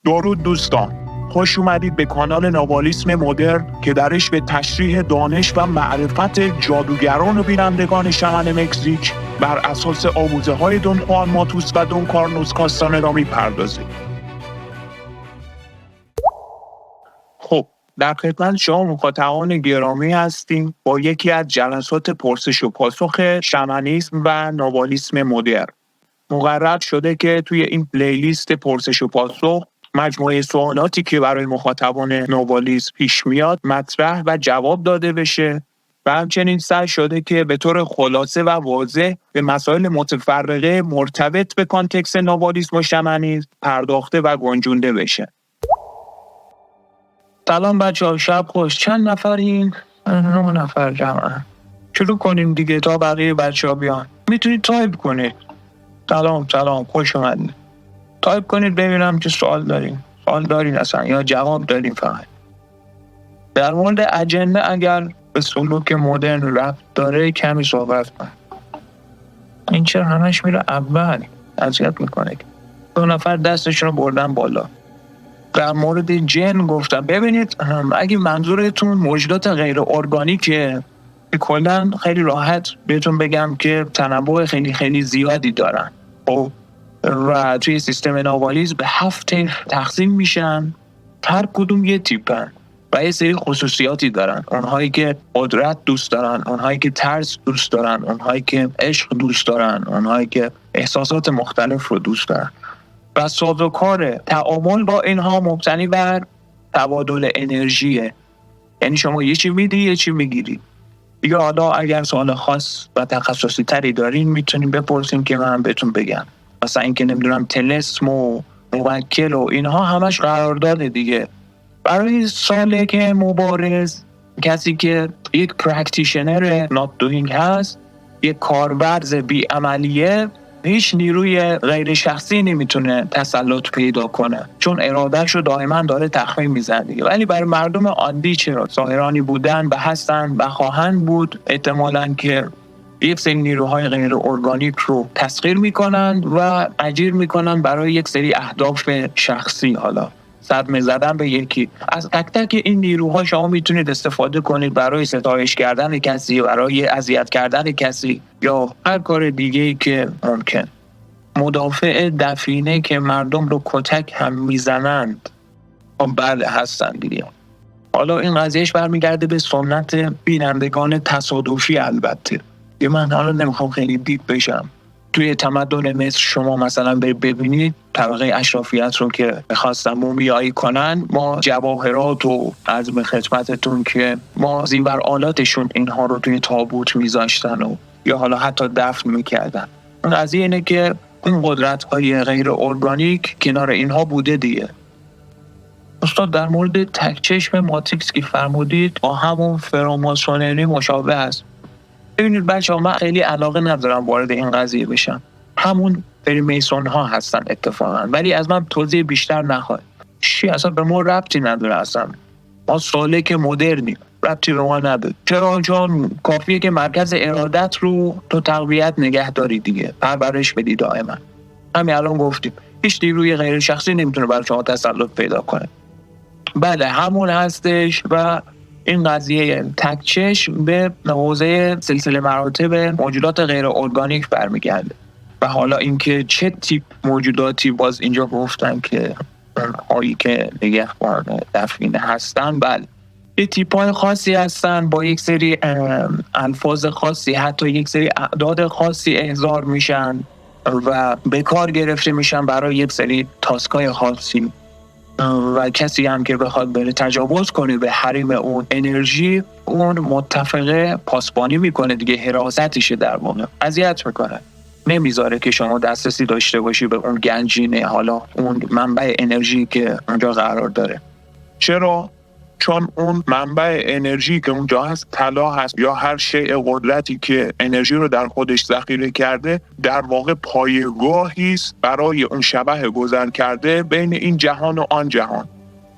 درود دوستان، خوش اومدید به کانال نوالیسم مدرن که درش به تشریح دانش و معرفت جادوگران و بینندگان شمن مکزیک بر اساس آموزه های دون خوان ماتوس و دون کارلوس کاستانرا میپردازیم. خب، در خدمت شما مخاطبان گرامی هستیم با یکی از جلسات پرسش و پاسخ شمنیسم و نوالیسم مدرن. مقرر شده که توی این پلیلیست پرسش و پاسخ مجموعه سوالاتی که برای مخاطبان نوالیسم پیش میاد مطرح و جواب داده بشه و همچنین سعی شده که به طور خلاصه و واضح به مسائل متفرقه مرتبط به کانتکست نوالیسم و شمنیسم پرداخته و گنجونده بشه. سلام بچه‌ها، شب خوش. چند نفرین؟ 9 نفر جمعا. شروع کنیم دیگه تا بقیه بچه‌ها بیان. میتونید تایپ کنید. سلام خوش اومدید. تایپ کنید ببینم چه سوال دارین اصلا یا جواب دارین. فقط در مورد اجنده اگر به سلوک مدرن ربط داره کمی صحبت کن. این چرا همش میره اول؟ اذیت میکنه. 2 نفر دستشون رو بردن بالا. در مورد جن گفتم ببینید اگه منظورتون موجودات غیر ارگانیکه، کلا خیلی راحت بهتون بگم که تنوع خیلی خیلی زیادی دارن و توی سیستم نوالیسم به 7 تقسیم میشن. هر کدوم یه تیپن و یه سری خصوصیاتی دارن. اونهایی که قدرت دوست دارن، اونهایی که ترس دوست دارن، اونهایی که عشق دوست دارن، اونهایی که احساسات مختلف رو دوست دارن و سازوکار تعامل با اینها مبتنی بر تبادل انرژیه. یعنی شما یه چی میدی یه چی میگیری. دیگه حالا اگر سوال خاص و تخصصی تری دارین میتونین بپرسین که من بهتون بگم. مثلا اینکه نمیدونم طلسم و موکل و اینها همش قرارداد دیگه. برای سالک مبارز، کسی که یک پرکتیشنر not doing هست، یک کارورز بی عملیه، هیچ نیروی غیر شخصی نمیتونه تسلط پیدا کنه چون ارادهش رو دائما داره تخمین میزنه دیگه. ولی برای مردم عادی چرا ظاهرانی بودن و هستن و خواهند بود احتمالاً که یک سری نیروهای غیر ارگانیک رو تسخیر میکنن و اجیر میکنن برای یک سری اهداف شخصی. حالا صدمه زدن به یکی از تک تک این نیروها شما میتونید استفاده کنید برای ستایش کردن کسی، برای اذیت کردن کسی یا هر کار دیگه‌ای که ممکن. مدافع دفینه که مردم رو کتک هم میزنند بله هستن دیگه. حالا این قضیهش برمیگرده به سنت بینندگان تصادفی. البته من حالا نمیخوام خیلی دیپ بشم. توی تمدن مصر شما مثلا ببینید طبقه اشرافیت رو که می‌خواستن مومیایی کنن، ما جواهرات و از به خدمتتون که ما زیور آلاتشون اینها رو توی تابوت میذاشتن و یا حالا حتی دفن میکردن. اون قضیه اینه که این قدرت‌های غیر ارگانیک کنار اینها بوده دیگه. استاد در مورد تکچشم ماتریکس که فرمودید با همون فراماسونری مشابه است. ببینید بچه‌ها من خیلی علاقه ندارم وارد این قضیه بشم. همون فریمیسون ها هستن اتفاقا، ولی از من توضیح بیشتر نخواهید. چی اصلا به ما ربطی نداره. اصلا ما سالک مدرنیم، ربطی به ما نداره. چرا؟ چون کافیه که مرکز ارادت رو تو تقویت نگه داری دیگه، پرورش بدی دائما. همین الان گفتیم هیچ نیروی غیر شخصی نمیتونه برای شما تسلط پیدا کنه. بله همون هستش و این قضیه تکچشم به حوزه سلسله مراتب موجودات غیر ارگانیک برمیگرده و حالا اینکه چه تیپ موجوداتی باز اینجا گفتن که هایی که نگهبان دفینه هستن. بله یه تیپ‌های خاصی هستن با یک سری الفاظ خاصی، حتی یک سری اعداد خاصی احضار میشن و به کار گرفته میشن برای یک سری تاسکای خاصی و کسی هم که بخواد بره تجاوز کنه به حریم اون انرژی، اون متفقه پاسبانی میکنه دیگه، حراستشه، در واقع اذیت میکنه، نمیذاره که شما دسترسی داشته باشی به اون گنجینه، حالا اون منبع انرژی که اونجا قرار داره. چرا؟ چون اون منبع انرژی که اونجا هست طلا هست یا هر شیء قدرتی که انرژی رو در خودش ذخیره کرده، در واقع پایه‌گاهی است برای اون شبح گذر کرده بین این جهان و آن جهان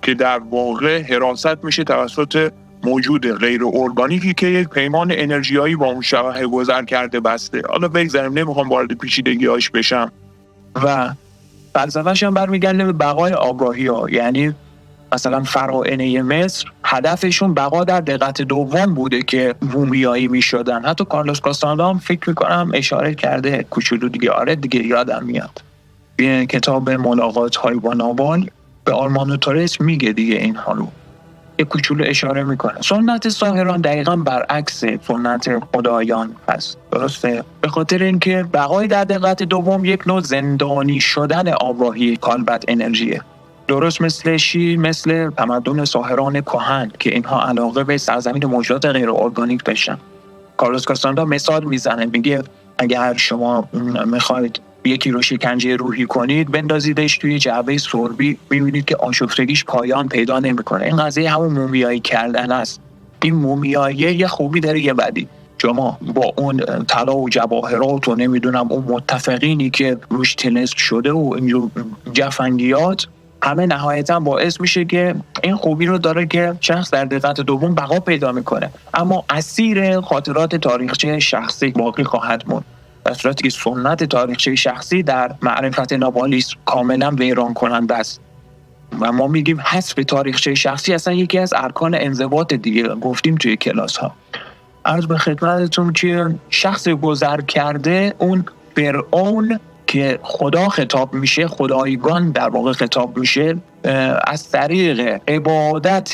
که در واقع حراست میشه توسط موجود غیر ارگانیکی که یک پیمان انرژیایی با اون شبح گذر کرده بسته. حالا بگذاریم، نمیخوام وارد پیچیدگی‌هاش بشم. و فلسفه‌ش هم برمیگرده به بقای آگاهی‌ها. یعنی مثلا فراعنه مصر هدفشون بقا در دقت دوم بوده که مومیایی میشدن. حتی کارلوس کاستاندا هم فکر میکنم اشاره کرده کوچولو دیگه، آره دیگه یادم میاد، یه کتاب ملاقات های با نابال به آرمان تورس میگه دیگه اینها رو، یه کوچولو اشاره میکنه. سنت ساحران دقیقاً برعکس سنت خدایان هست، درسته؟ به خاطر اینکه بقای در دقت دوم یک نوع زندانی شدن آگاهی کالبد انرژیه. درست مثل تمدن ساحران کهن که اینها علاقه به سرزمین موجودات غیر ارگانیک داشتن. کارلوس کاستاندا مثال میزنه، میگه اگر شما میخواید یکی رو شکنجه روحی کنید، بندازیدش توی جعبه سربی، ببینید که آشفتگیش پایان پیدا نمیکنه. این قضیه همون مومیایی کردن است. این مومیایی یه خوبی داره یه بدی. شما با اون طلا و جواهرات و نمیدونم اون متفقینی که روش طلسم شده و اینجور جفنگیات، همه نهایتا باعث میشه که این خوبی رو داره که شخص در دقت دوم بقا پیدا میکنه، اما اسیر خاطرات تاریخچه شخصی باقی خواهد موند. در صورتی که سنت تاریخچه شخصی در معرفت نابالیست کاملا ویران کننده است و ما میگیم حذف تاریخچه شخصی اصلا یکی از ارکان انضباط دیگه، گفتیم توی کلاس ها. عرض به خدمتتون که شخص گذر کرده، اون فرعون که خدا خطاب میشه، خدایگان در واقع خطاب میشه، از طریق عبادت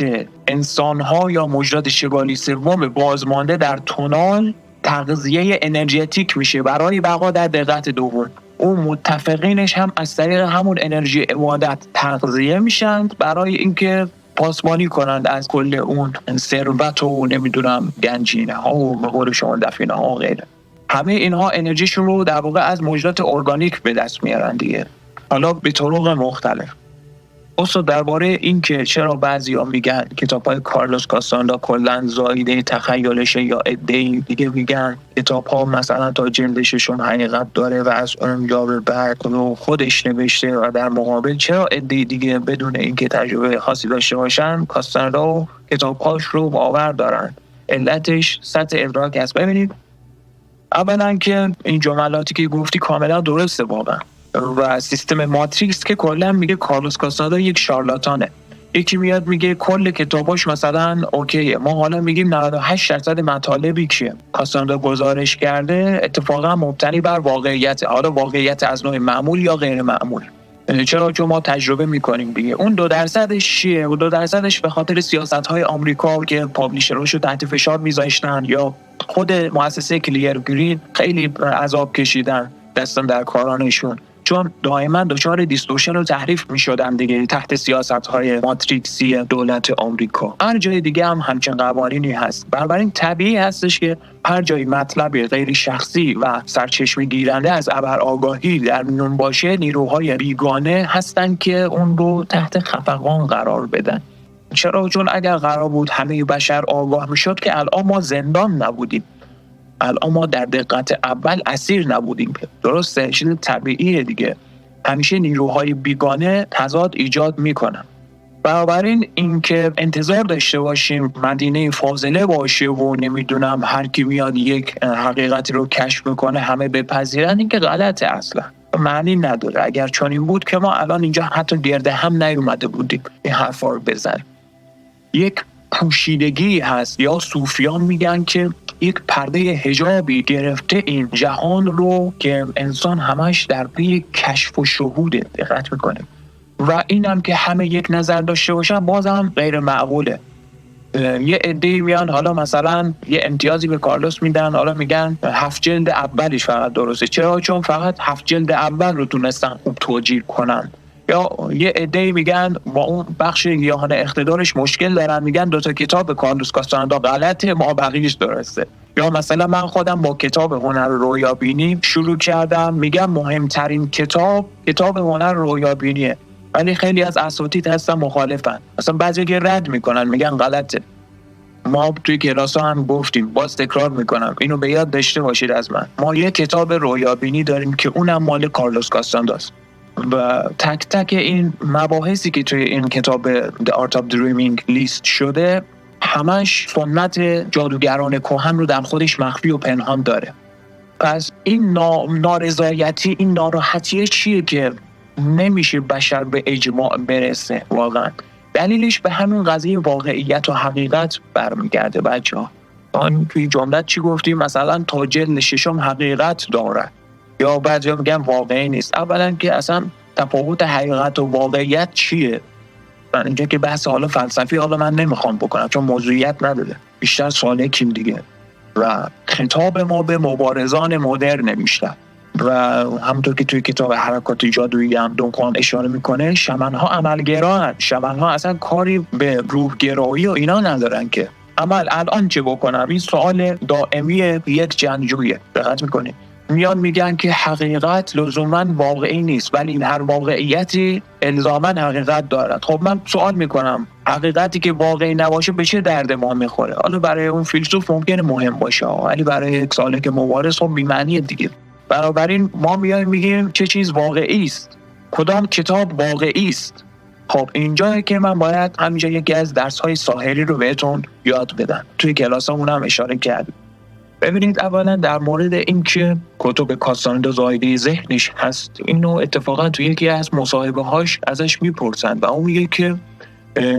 انسان‌ها یا موجودات شگالی سوم بازمانده در تونال تغذیه انرژتیک میشه برای بقا در دقت دوم. اون متفقینش هم از طریق همون انرژی عبادت تغذیه میشن برای اینکه پاسبانی کنند از کل اون ثروت و نمیدونم گنجینه ها و به قول شما دفینه ها و غیره. همه اینها انرژیشون رو در واقع از موجودات ارگانیک به دست میارن دیگه، حالا به طرق مختلف. اصلا درباره این که چرا بعضیا میگن کتاب‌های کارلوس کاستاندا کلاً زایده تخیلشه یا عده‌ای دیگه میگن کتاب‌ها مثلا تا جلد ششم حقیقت داره و از اونجا به بعد رو خودش نوشته، و در مقابل چرا عده‌ای دیگه بدون اینکه تجربه خاصی داشته باشن کاستاندا و کتاب‌هاش رو باور دارن؟ علتش سطح ادراک است. ببینید اولا که این جملاتی که گفتی کاملا درسته واقعا، و سیستم ماتریکس که کلا میگه کارلوس کاستاندا یک شارلاتانه. یکی میاد میگه کل کتاباش مثلا اوکیه، ما حالا میگیم 98% مطالبی که کاستاندا گزارش کرده اتفاقا مبتنی بر واقعیت، حالا واقعیت از نوع معمول یا غیر معمول. چرا؟ چون ما تجربه میکنیم دیگه. اون 2% چیه؟ اون 2% به خاطر سیاست‌های آمریکا که پابلیشراشو تحت فشار میذاشتن، یا خود مؤسسه کلیر گرین خیلی عذاب کشیدن دستن در کارانشون، چون دائما دچار دیستورشن و تحریف میشدن دیگه تحت سیاست‌های ماتریکسی دولت آمریکا. هر جای دیگه هم همچین قوانینی هست. بنابراین طبیعی هستش که هر جایی مطلب غیر شخصی و سرچشمه گیرنده از ابرآگاهی در میون باشه، نیروهای بیگانه هستن که اون رو تحت خفقان قرار بدن. چرا؟ چون اگر قرار بود همه بشر آگاه میشد که الان ما زندان نبودیم، الان ما در دقت اول اسیر نبودیم. درسته؟ چیز طبیعیه دیگه. همیشه نیروهای بیگانه تضاد ایجاد میکنن. بنابراین اینکه انتظار داشته باشیم مدینه فاضله باشه و نمیدونم هر کی میاد یک حقیقتی رو کشف میکنه همه بپذیرن، این که غلطه، اصلا معنی نداره. اگر چنین بود که ما الان اینجا حتی گرد هم نیومده بودیم این حرفا رو بزنیم. یک پوشیدگی هست، یا صوفیان میگن که یک پرده حجابی گرفته این جهان رو که انسان همش در پی کشف و شهوده. دقت میکنیم و اینم که همه یک نظر داشته باشن بازم غیر معقوله. یه عده‌ای میان حالا مثلا یه امتیازی به کارلوس میدن، حالا میگن 7 جلد اولش فقط درسته. چرا؟ چون فقط 7 جلد اول رو تونستن خوب توجیه کنن. یا یه عده‌ای میگن با اون بخش گیاهان اقتدارش مشکل دارن، میگن 2 تا کتاب کارلوس کاستاندا غلطه، ما بقیه‌اش درسته. یا مثلا من خودم با کتاب هنر رویابینی شروع کردم، میگم مهمترین کتاب هنر رویابینیه، ولی خیلی از اساتید هستن مخالفن، اصلا بعضی که رد میکنن، میگن غلطه. ما توی کلاس هم گفتیم، باز تکرار میکنم، اینو به یاد داشته باشید از من، ما یه کتاب رویابینی داریم که اونم مال کارلوس کاستانداست و تک تک این مباحثی که توی این کتاب The Art of Dreaming لیست شده همش سنت جادوگران کهن رو در خودش مخفی و پنهان داره. پس این نارضایتی، این ناراحتی چیه که 2 تا کتاب کارلوس کاستاندا رو تونستن خوب توجیه کنن؟ یا یه عده‌ای میگن نمیشه بشر به اجماع برسه واقعا. دلیلش به همین قضیه واقعیت و حقیقت برمیگرده بچه‌ها. آن توی جمله چی گفتیم؟ مثلا تا جلد ششم حقیقت داره، یا بعضیا میگن واقعی نیست. اولا که اصلا تفاوت حقیقت و واقعیت چیه؟ من اینجا که بحث حالا فلسفی حالا من نمیخوام بکنم چون موضوعیت نداره، بیشتر سالکیم دیگه. و خطاب ما به مبارزان مدرن بیشتر، و همونطور که توی کتاب حرکات جادویی هم دونکوان اشاره میکنه، شمنها عملگران، شمنها اصلا کاری به روحگرایی و اینا ندارن که عمل الان چه بکنم. این سوال دائمی یک جنگجویه. دقت میکنید میان میگن که حقیقت لزوما واقعی نیست، ولی هر واقعیتی الزاما حقیقت دارد. خب من سوال میکنم حقیقتی که واقعی نباشه به چه درد ما میخوره؟ حالا برای اون فیلسوف ممکنه مهم باشه ولی برای یک سالک مبارز خب بی‌معنیه دیگه. بنابراین ما میایم میگیم چه چیز واقعی است، کدام کتاب واقعی است. خب اینجایی که من باید همینجا یکی از درس‌های ساحلی رو بهتون یاد بدم. توی کلاسامون هم اشاره کردم. ببینید اولا در مورد این که کتب کاستاندا زایده ذهنش هست، اینو اتفاقا توی یکی از مصاحبه‌هاش ازش میپرسند و اون میگه که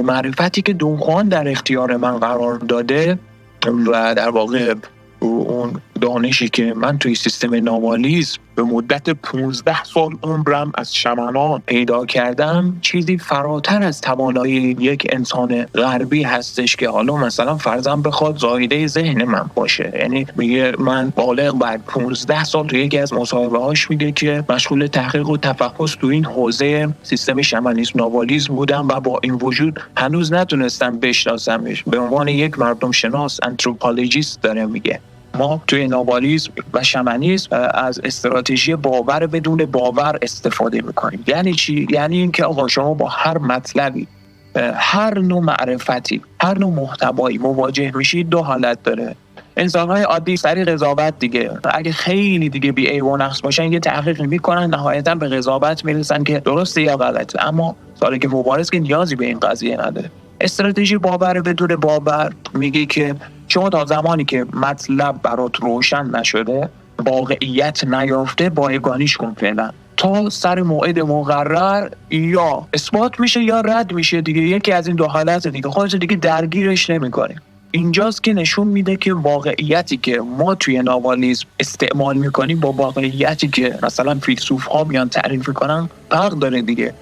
معرفتی که دونخوان در اختیار من قرار داده و در واقع اون دانشی که من توی سیستم نامالیز به مدت 15 سال عمرم از شمنان پیدا کردم، چیزی فراتر از توانایی یک انسان غربی هستش که حالا مثلا فرضاً بخواد زایده ذهن من باشه. یعنی میگه من بالغ بعد 15 سال توی یکی از مصاحبه‌هاش میگه که مشغول تحقیق و تفحص تو این حوزه سیستم شمنیسم نامالیز بودم و با این وجود هنوز نتونستم بشناسمش. به عنوان یک مردم شناس انتروپولوژیست داره میگه ما توی نابالیسم و شمنیسم از استراتژی باور بدون باور استفاده میکنیم. یعنی چی؟ یعنی اینکه آقا شما با هر مطلبی، هر نوع معرفتی، هر نوع محتوایی مواجه میشید دو حالت داره. انسان‌های عادی سری قضاوت دیگه، اگه خیلی دیگه بی عیب و نقص باشن یه تحقیق میکنن، نهایتاً به قضاوت میرسن که درسته یا غلطه. اما سالک مبارز که نیازی به این قضیه نداره. استراتژی باور بدون باور میگه که شما تا زمانی که مطلب برات روشن نشده، واقعیت نیافته، بایگانیش کن فعلا تا سر موعد مقرر یا اثبات میشه یا رد میشه دیگه. یکی از این دو حالت دیگه، خودت دیگه درگیرش نمی‌کنی. اینجاست که نشون میده که واقعیتی که ما توی ناوالیسم استعمال میکنیم با واقعیتی که مثلا فیلسوف ها میان تعریف میکنن فرق داره دیگه.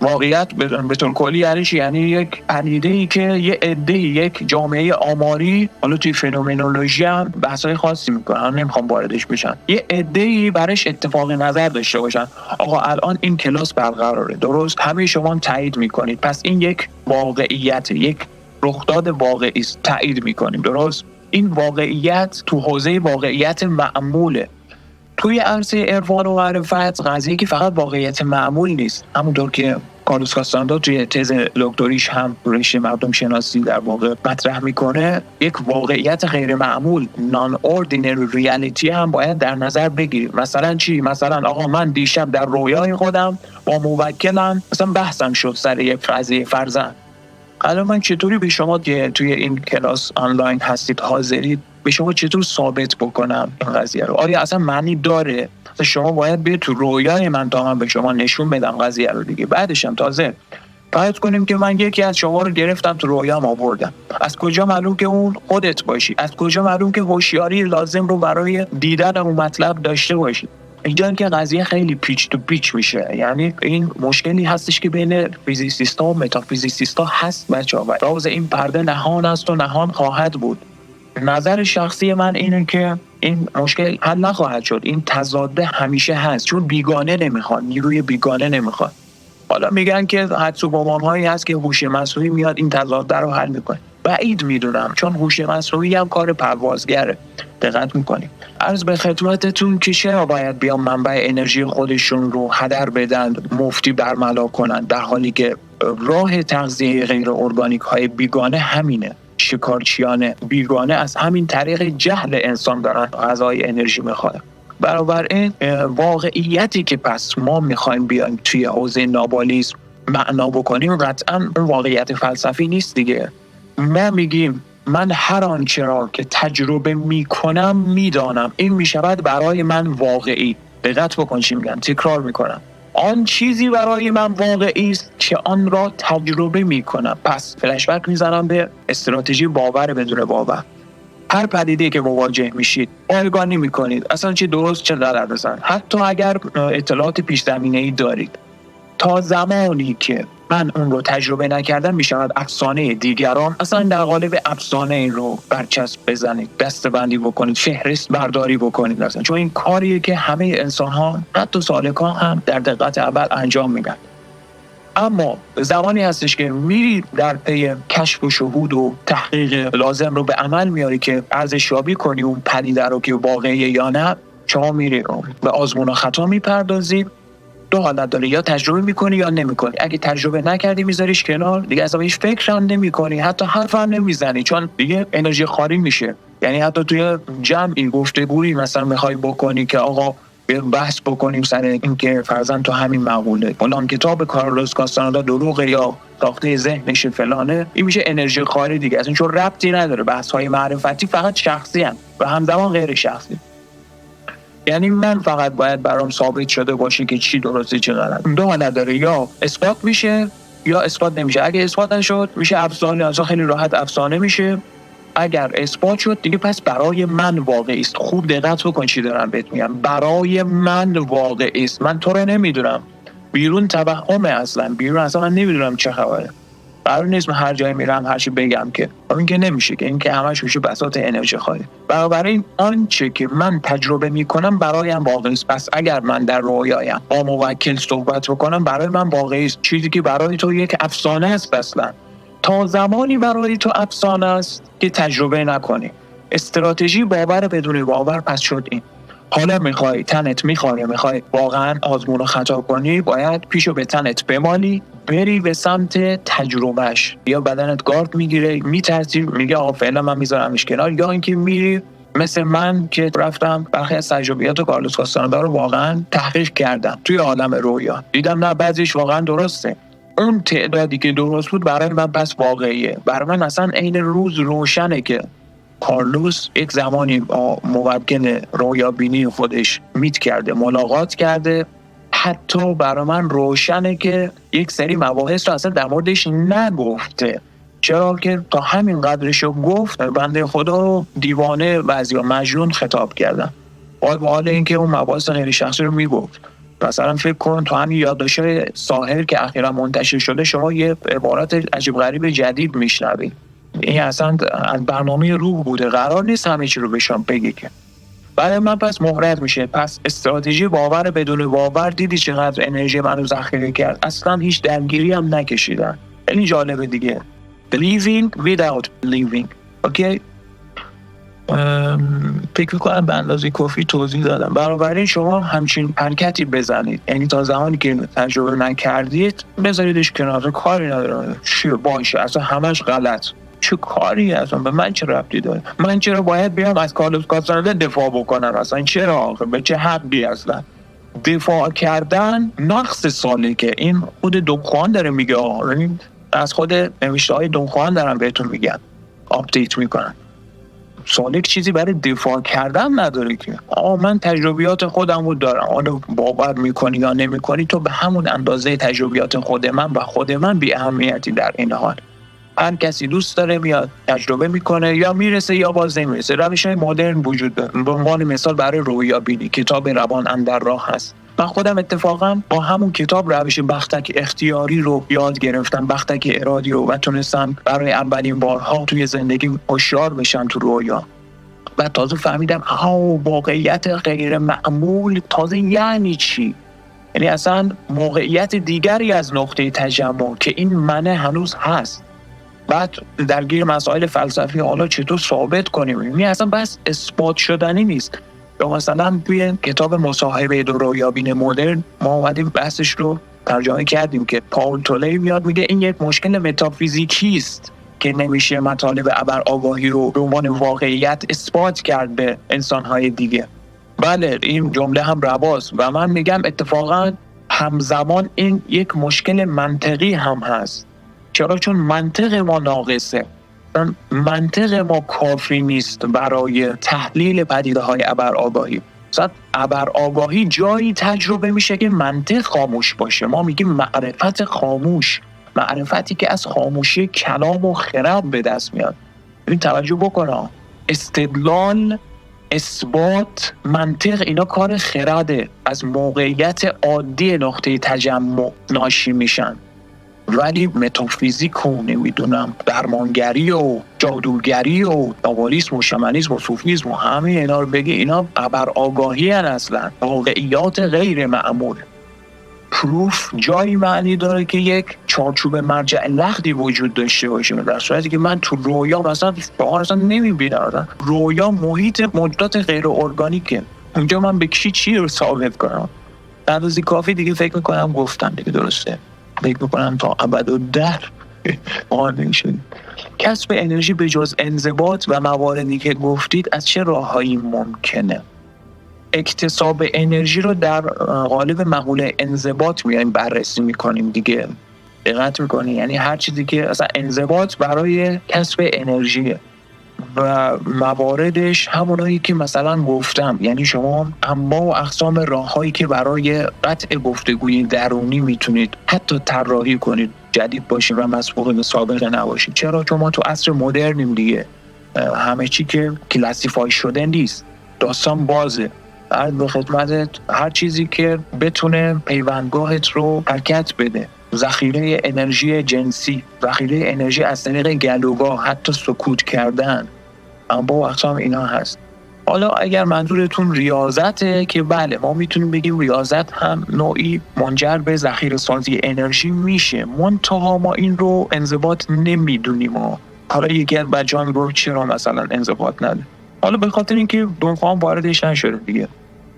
واقعیت به طور کلی یعنی یک پدیده‌ای که یه عده، یک جامعه آماری، حالا توی فنومنولوژی هم بحث‌های خاصی میکنن، نمیخوام واردش بشم، یه عده‌ای برش اتفاق نظر داشته باشن آقا الان این کلاس برقراره، درست، همه شما تایید میکنید، پس این یک واقعیت، یک رخداد واقعی است، تایید میکنیم، درست. این واقعیت تو حوزه واقعیت معموله. توی عرصه عرفان و معرفت قضیه که فقط واقعیت معمول نیست، همونطور که کارلوس کاستاندا توی تز دکتریش هم رشته مردم شناسی در واقع مطرح میکنه، یک واقعیت غیر معمول، نان اوردینری ریالیتی هم باید در نظر بگیریم. مثلا چی؟ مثلا آقا من دیشب در رویای خودم با موکلم مثلا بحثم شد سر یک قضیه فرضاً. الان من چطوری به شما که توی این کلاس آنلاین هستید حاضرید به شما چطور ثابت بکنم این قضیه رو؟ آیا اصلا معنی داره؟ شما باید به تو رویای من تا من به شما نشون بدم قضیه رو دیگه. بعدش هم تازه فرض کنیم که من یکی از شما رو گرفتم تو رویام آوردم، از کجا معلوم که اون خودت باشی؟ از کجا معلوم که هوشیاری لازم رو برای دیدن اون مطلب داشته باشی؟ اینجا که قضیه خیلی پیچ تو پیچ میشه. یعنی این مشکلی هستش که بین فیزیسیستا و متافیزیسیستا هست بچه‌ها، و راز این پرده نهان است و نهان خواهد بود. نظر شخصی من اینه که این مشکل حل نخواهد شد، این تضاد همیشه هست، چون بیگانه نمیخواد، نیروی بیگانه نمیخواد. حالا میگن که حدس و گمان‌هایی هست که هوش مصنوعی میاد این تضاد رو حل میکنه. بعید میدونم، چون هوش مصنوعی هم کار پروازگره. دقت میکنیم. عرض به خدمتتون که چرا باید بیان منبع انرژی خودشون رو هدر بدن، مفتی برملا کنن، در حالی که راه تغذیه غیر ارگانیک های بیگانه همینه. شکارچیان بیگانه از همین طریق جهل انسان دارن غذای انرژی میخوان. بنابراین واقعیتی که پس ما میخوایم بیایم توی حوزه نابالیسم معنا بکنیم قطعا واقعیت فلسفی نیست دیگه. ما میگیم من هر آنچه را که تجربه میکنم میدانم، این میشود برای من واقعی. دقت بکن چی میگم، تکرار میکنم. آن چیزی برای من واقعی است که آن را تجربه میکنم. پس فلشبک میزنم به استراتژی باور بدون باور. هر پدیده‌ای که مواجه میشید ارگانی میکنید، اصلا چه درست چه غلط بزن، حتی اگر اطلاعات پیش زمینه‌ای دارید، تا زمانی که من اون رو تجربه نکردم میشود افسانه دیگران. اصلا در قالب افسانه این رو برچسب بزنید، دسته‌بندی بکنید، فهرست برداری بکنید اصلا، چون این کاریه که همه انسان‌ها حتی سالکان هم در دقت اول انجام میدن. اما زمانی هستش که میری در پی کشف و شهود و تحقیق لازم رو به عمل میاری که ارزشیابی کنی اون پدیده رو که واقعیه یا نه. شما میری به آزمون و خطا میپردازی. دو حالت داره، یا تجربه میکنی یا نمیکنی. اگه تجربه نکردی میذاریش کنار، دیگه اصلا هیچ فکر هم نمیکنی، حتی حرف هم نمیزنی، چون دیگه انرژی خالی میشه. یعنی حتی توی جمعی گفتگویی مثلا میخوای بکنی که آقا بحث بکنیم سر اینکه فرضاً تو همین مقوله فلان کتاب کارلوس کاستانادا دروغه یا ساخته ذهنش فلانه، این میشه انرژی خالی دیگه، اصلا چون ربطی نداره. بحث های معرفتی فقط شخصی ان و همزمان غیر شخصی. یعنی من فقط باید برام ثابت شده باشه که چی درسته چی غلط. دو حالت داره، یا اثبات میشه یا اثبات نمیشه. اگه اثبات نشد میشه افسانه، اصلا خیلی راحت افسانه میشه. اگر اثبات شد دیگه پس برای من واقعی است. خوب دقت بکن چی دارم بهت میگم، برای من واقعی است. من تو رو نمیدونم، بیرون توهمه، اصلا بیرون اصلا من نمیدونم چه خبره. قرار نیست من هر جایی میرم هر چی بگم که این که نمیشه، که این که همش میشه بساط انرژی خالی. بنابراین آنچه که من تجربه میکنم برایم واقعی است. پس اگر من در رویایم با موکل صحبت بکنم برای من واقعی است. چیزی که برای تو یک افسانه است اصلا تا زمانی برای تو افسانه است که تجربه نکنی. استراتژی باور بدون باور پس شد این. حالا میخوای تنت میخوای واقعا آزمون و خطا کنی، باید پیشو به تنت بمالی، بری به سمت تجربهش. یا بدنت گارد میگیره، میترسی، میگه آقا فعلا من میذارمش کنار، یا اینکه میری مثل من که رفتم برخی از تجربیات کارلوس کاستانادا رو واقعا تحقیق کردم توی عالم رویا، دیدم نه بعضیش واقعا درسته. اون تعدادی که درست بود برای من پس واقعیه. برای من اصلا عین روز روشنه که کارلوس یک زمانی با موکل رویابینی خودش میت کرده، ملاقات کرده. حتی برای من روشنه که یک سری مباحث رو اصلا در موردش نگفته. چرا که تا همین قدرشو گفت بنده خدا رو دیوانه بعضیا مجنون خطاب کردن. با حال اینکه اون مباحث غیر شخصی رو میگفت. مثلا فکر کن تو همین یادداشت‌های ساحر که اخیرا منتشر شده شما یه عبارات عجیب غریب جدید میشنوید. این اصلا از برنامه روح بوده، قرار نیست همه چی رو بهشون بگی که. برای من پس مهرت میشه. پس استراتژی باور بدون باور دیدی چقدر انرژی منو ذخیره کرد، اصلا هیچ درگیری هم نکشیدن. خیلی جالبه دیگه. Believing without believing. اوکی؟ فکر میکنم به اندازه کافی توضیح دادم. بنابراین شما همچین حرکتی بزنید، یعنی تا زمانی که تجربه نکردید بذاریدش کنار، کاری نداره چی باشه، اصلا همش غلط. چه کاری اصلا به من چه ربطی داره؟ من چرا باید بیام از کارلوس کاستانادا دفاع بکنم؟ اصلا چرا؟ به چه حقی؟ اصلا دفاع کردن نقص سالکه. این خود دونخوان داره میگه، از خود نوشته های دونخوان دارم بهتون میگن، آپدیت میکنن. سالک چیزی برای دفاع کردن نداره که من تجربیات خودم رو دارم، آنو باور میکنی یا نمیکنی تو به همون اندازه تجربیات خود من و خود من بی اهمیتی. در این حال هر کسی دوست داره میاد تجربه میکنه، یا میرسه یا باز نمیرسه. روش‌های مدرن وجود داره. به عنوان مثال برای رویابینی کتاب روان اندر راه هست. من خودم اتفاقا با همون کتاب روش بختک اختیاری رو یاد گرفتم، بختک ارادی رو، و تونستم برای اولین بارها توی زندگی هوشیار بشم تو رویا. و تازه فهمیدم واقعیت غیر معمول تازه یعنی چی. یعنی اصلا موقعیت دیگری از نقطه تجمع که این منه هنوز هست. بعد درگیر مسائل فلسفی حالا چطور ثابت کنیم، این اصلا بس اثبات شدنی نیست. یا مثلا توی کتاب مصاحبه دو رویابین مدرن ما اومدیم بحثش رو ترجمه کردیم که پاول تولی میاد میگه این یک مشکل متافیزیکی است که نمیشه مطالب ابر آگاهی رو به عنوان واقعیت اثبات کرد به انسان‌های دیگه. بله این جمله هم رواست و من میگم اتفاقا همزمان این یک مشکل منطقی هم هست. چرا؟ چون منطق ما ناقصه. منطق ما کافی نیست برای تحلیل پدیده‌های ابرآگاهی. مثلا ابر آگاهی جایی تجربه میشه که منطق خاموش باشه. ما میگیم معرفت خاموش، معرفتی که از خاموشی کلام و خرد به دست میاد. ببین توجه بکنم، استدلال، اثبات، منطق، اینا کار خرده، از موقعیت عادی نقطه تجمع ناشی میشن. ولی متافیزیک و نمیدونم درمانگری و جادوگری و داوالیسم و شمانیسم و صوفیسم و همه اینا رو بگی، اینا ابر آگاهی هن، اصلا واقعیات غیر معمول. پروف جایی معنی داره که یک چارچوب مرجع لختی وجود داشته باشه، در صورتی که من تو رویا مثلا شعار اصلا نمیبینم. رویا محیط موجودات غیر ارگانیکه، اونجا من به چی رو ثابت کنم؟ اندازه کافی دیگه فکر میکنم گفتم دیگه، درسته؟ فکر میکنم تا ابدالدهر آن شد. کسب انرژی به جز انضباط و مواردی که گفتید از چه راههایی ممکنه؟ اکتساب انرژی رو در قالب مقوله انضباط میایم بررسی میکنیم دیگه. دقت میکنی؟ یعنی هر چیزی که اصلا انضباط برای کسب انرژیه و مواردش همونایی که مثلا گفتم. یعنی شما انواع و اقسام راههایی که برای قطع گفتگوی درونی میتونید حتی طراحی کنید جدید باشید و مسبوق به سابقه نباشید. چرا؟ چون ما تو عصر مدرنیم دیگه، همه چی که کلاسیفای شده نیست، داستان بازه. عرض به خدمتت هر چیزی که بتونه پیوندگاهت رو حرکت بده، ذخیره انرژی جنسی، ذخیره انرژی از طریق گلوگاه، حتی سکوت کردن، با اقسام اینا هست. حالا اگر منظورتون ریاضته که بله، ما میتونیم بگیم ریاضت هم نوعی منجر به ذخیره سازی انرژی میشه، منتها ما این رو انضباط نمیدونیم. حالا یکی از بچه‌ها رو چرا مثلا انضباط نده؟ حالا به خاطر اینکه دونخوان واردش نشده دیگه.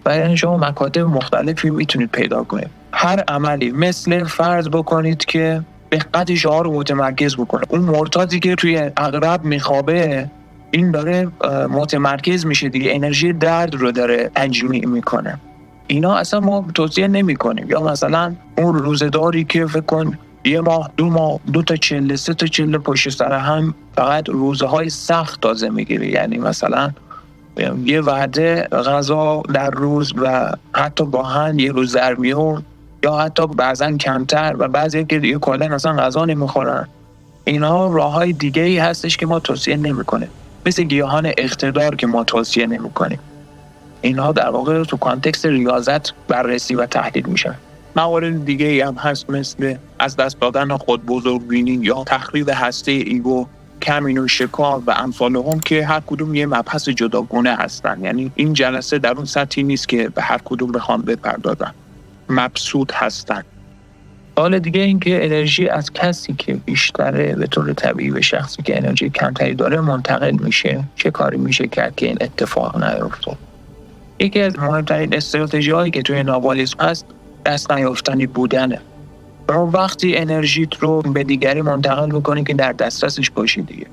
و یعنی شما مکاتب مختلفی میتونید پیدا کنید. هر عملی مثل فرض بکنید که دقت شما رو متمرکز بکنه، اون مرتازی که توی عقرب میخوابه این داره متمرکز میشه دیگه، انرژی درد رو داره تجمیع میکنه. اینا اصلا ما توصیه نمی کنیم. یا مثلا اون روزداری که فکر کن یه ماه، 2 ماه، 2 تا چله، 3 تا چله پشت سر هم فقط روزهای سخت تازه میگیره. یعنی مثلا یه وعده غذا در روز و حتی گاهن یه روز در میون، یا حتی بعضن کمتر و بعضی که دیگه کلا اصلا غذا نمیخورن. اینا راههای دیگه ای هستش که ما توصیه نمیکنه، مثل گیاهان اقتدار که ما توصیه نمیکنیم. اینها در واقع تو کانتکست ریاضت بررسی و تحلیل میشن. موارد دیگه ای هم هست مثل از دست دادن خود بزرگبینی یا تخریب هسته ایگو، کمین و شکار و امثال هم که هر کدوم یه مبحث جداگونه هستن. یعنی این جلسه در اون سطحی نیست که به هر کدوم بخوام بپردازن، مبسوط هستن. حال دیگه این که انرژی از کسی که بیشتره به طور طبیعی به شخصی که انرژی کمتری داره منتقل میشه. چه کاری میشه کرد که این اتفاق نیفته؟ یکی از مهمترین استراتژی هایی که توی ناوالیسم هست دست نیافتنی بودنه. وقتی انرژیت رو به دیگری منتقل میکنی که در دسترسش باشی دیگه.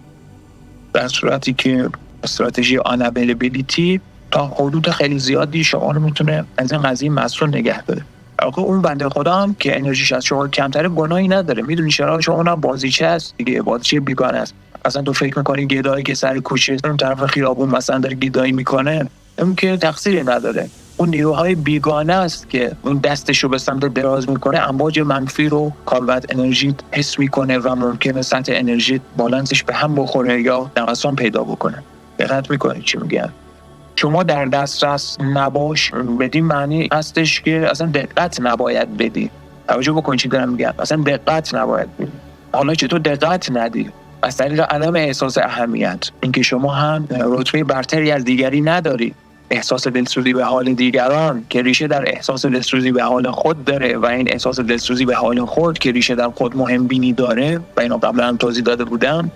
در صورتی که استراتژی آنابیلیبیلیتی تا حدود خیلی زیادی شما رو میتونه از این قضیه مسئول نگه داره. آقا اون بنده خدا هم که انرژیش از شما کمتره گناهی نداره. میدونی چرا؟ چون اونم بازیچه است دیگه، بازیچه بیگانه است. اصلا تو فکر میکنی گدایی که سر کوچه اون طرف خیابون مثلا داره گدایی میکنه، اون که تقصیری نداره. اون نیروهای بیگانه است که اون دستشو به سمت دراز میکنه، امواج منفی رو کالبد انرژی حس میکنه و ممکنه سطح انرژی بالانسش به هم بخوره یا نقصان پیدا بکنه. دقت میکنی چی میگم؟ شما در دسترس نباش بدین معنی هستش که اصلا دقت نباید بدی. توجه بکن چی دارم میگم، اصلا دقت نباید بدی. حالا چطور دقت ندی؟ از طریق عدم احساس اهمیت، اینکه شما هم رتبه برتری از دیگری نداری. احساس دلسوزی به حال دیگران که ریشه در احساس دلسوزی به حال خود داره و این احساس دلسوزی به حال خود که ریشه در خود مهم بینی داره و اینو قبلا هم توضیح داده بودم.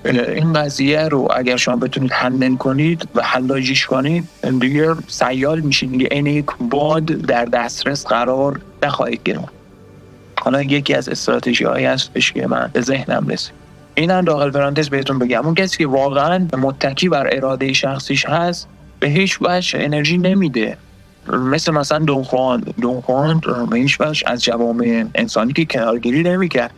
این قضیه رو اگر شما بتونید هندل کنید و حلاجیش کنید دیگه سیال میشین دیگه، این یک باد در دسترس قرار نخواهید گرفت. حالا یکی از استراتژی هایی هستش که من به ذهنم رسید، این هم داخل پرانتز بهتون بگم، اون کسی که واقعا متکی بر اراده شخصیش هست به هیچ وجه انرژی نمیده. مثلا دونخوان به هیچ وجه از جوامع انسانی که کنارگیری نمیکرد.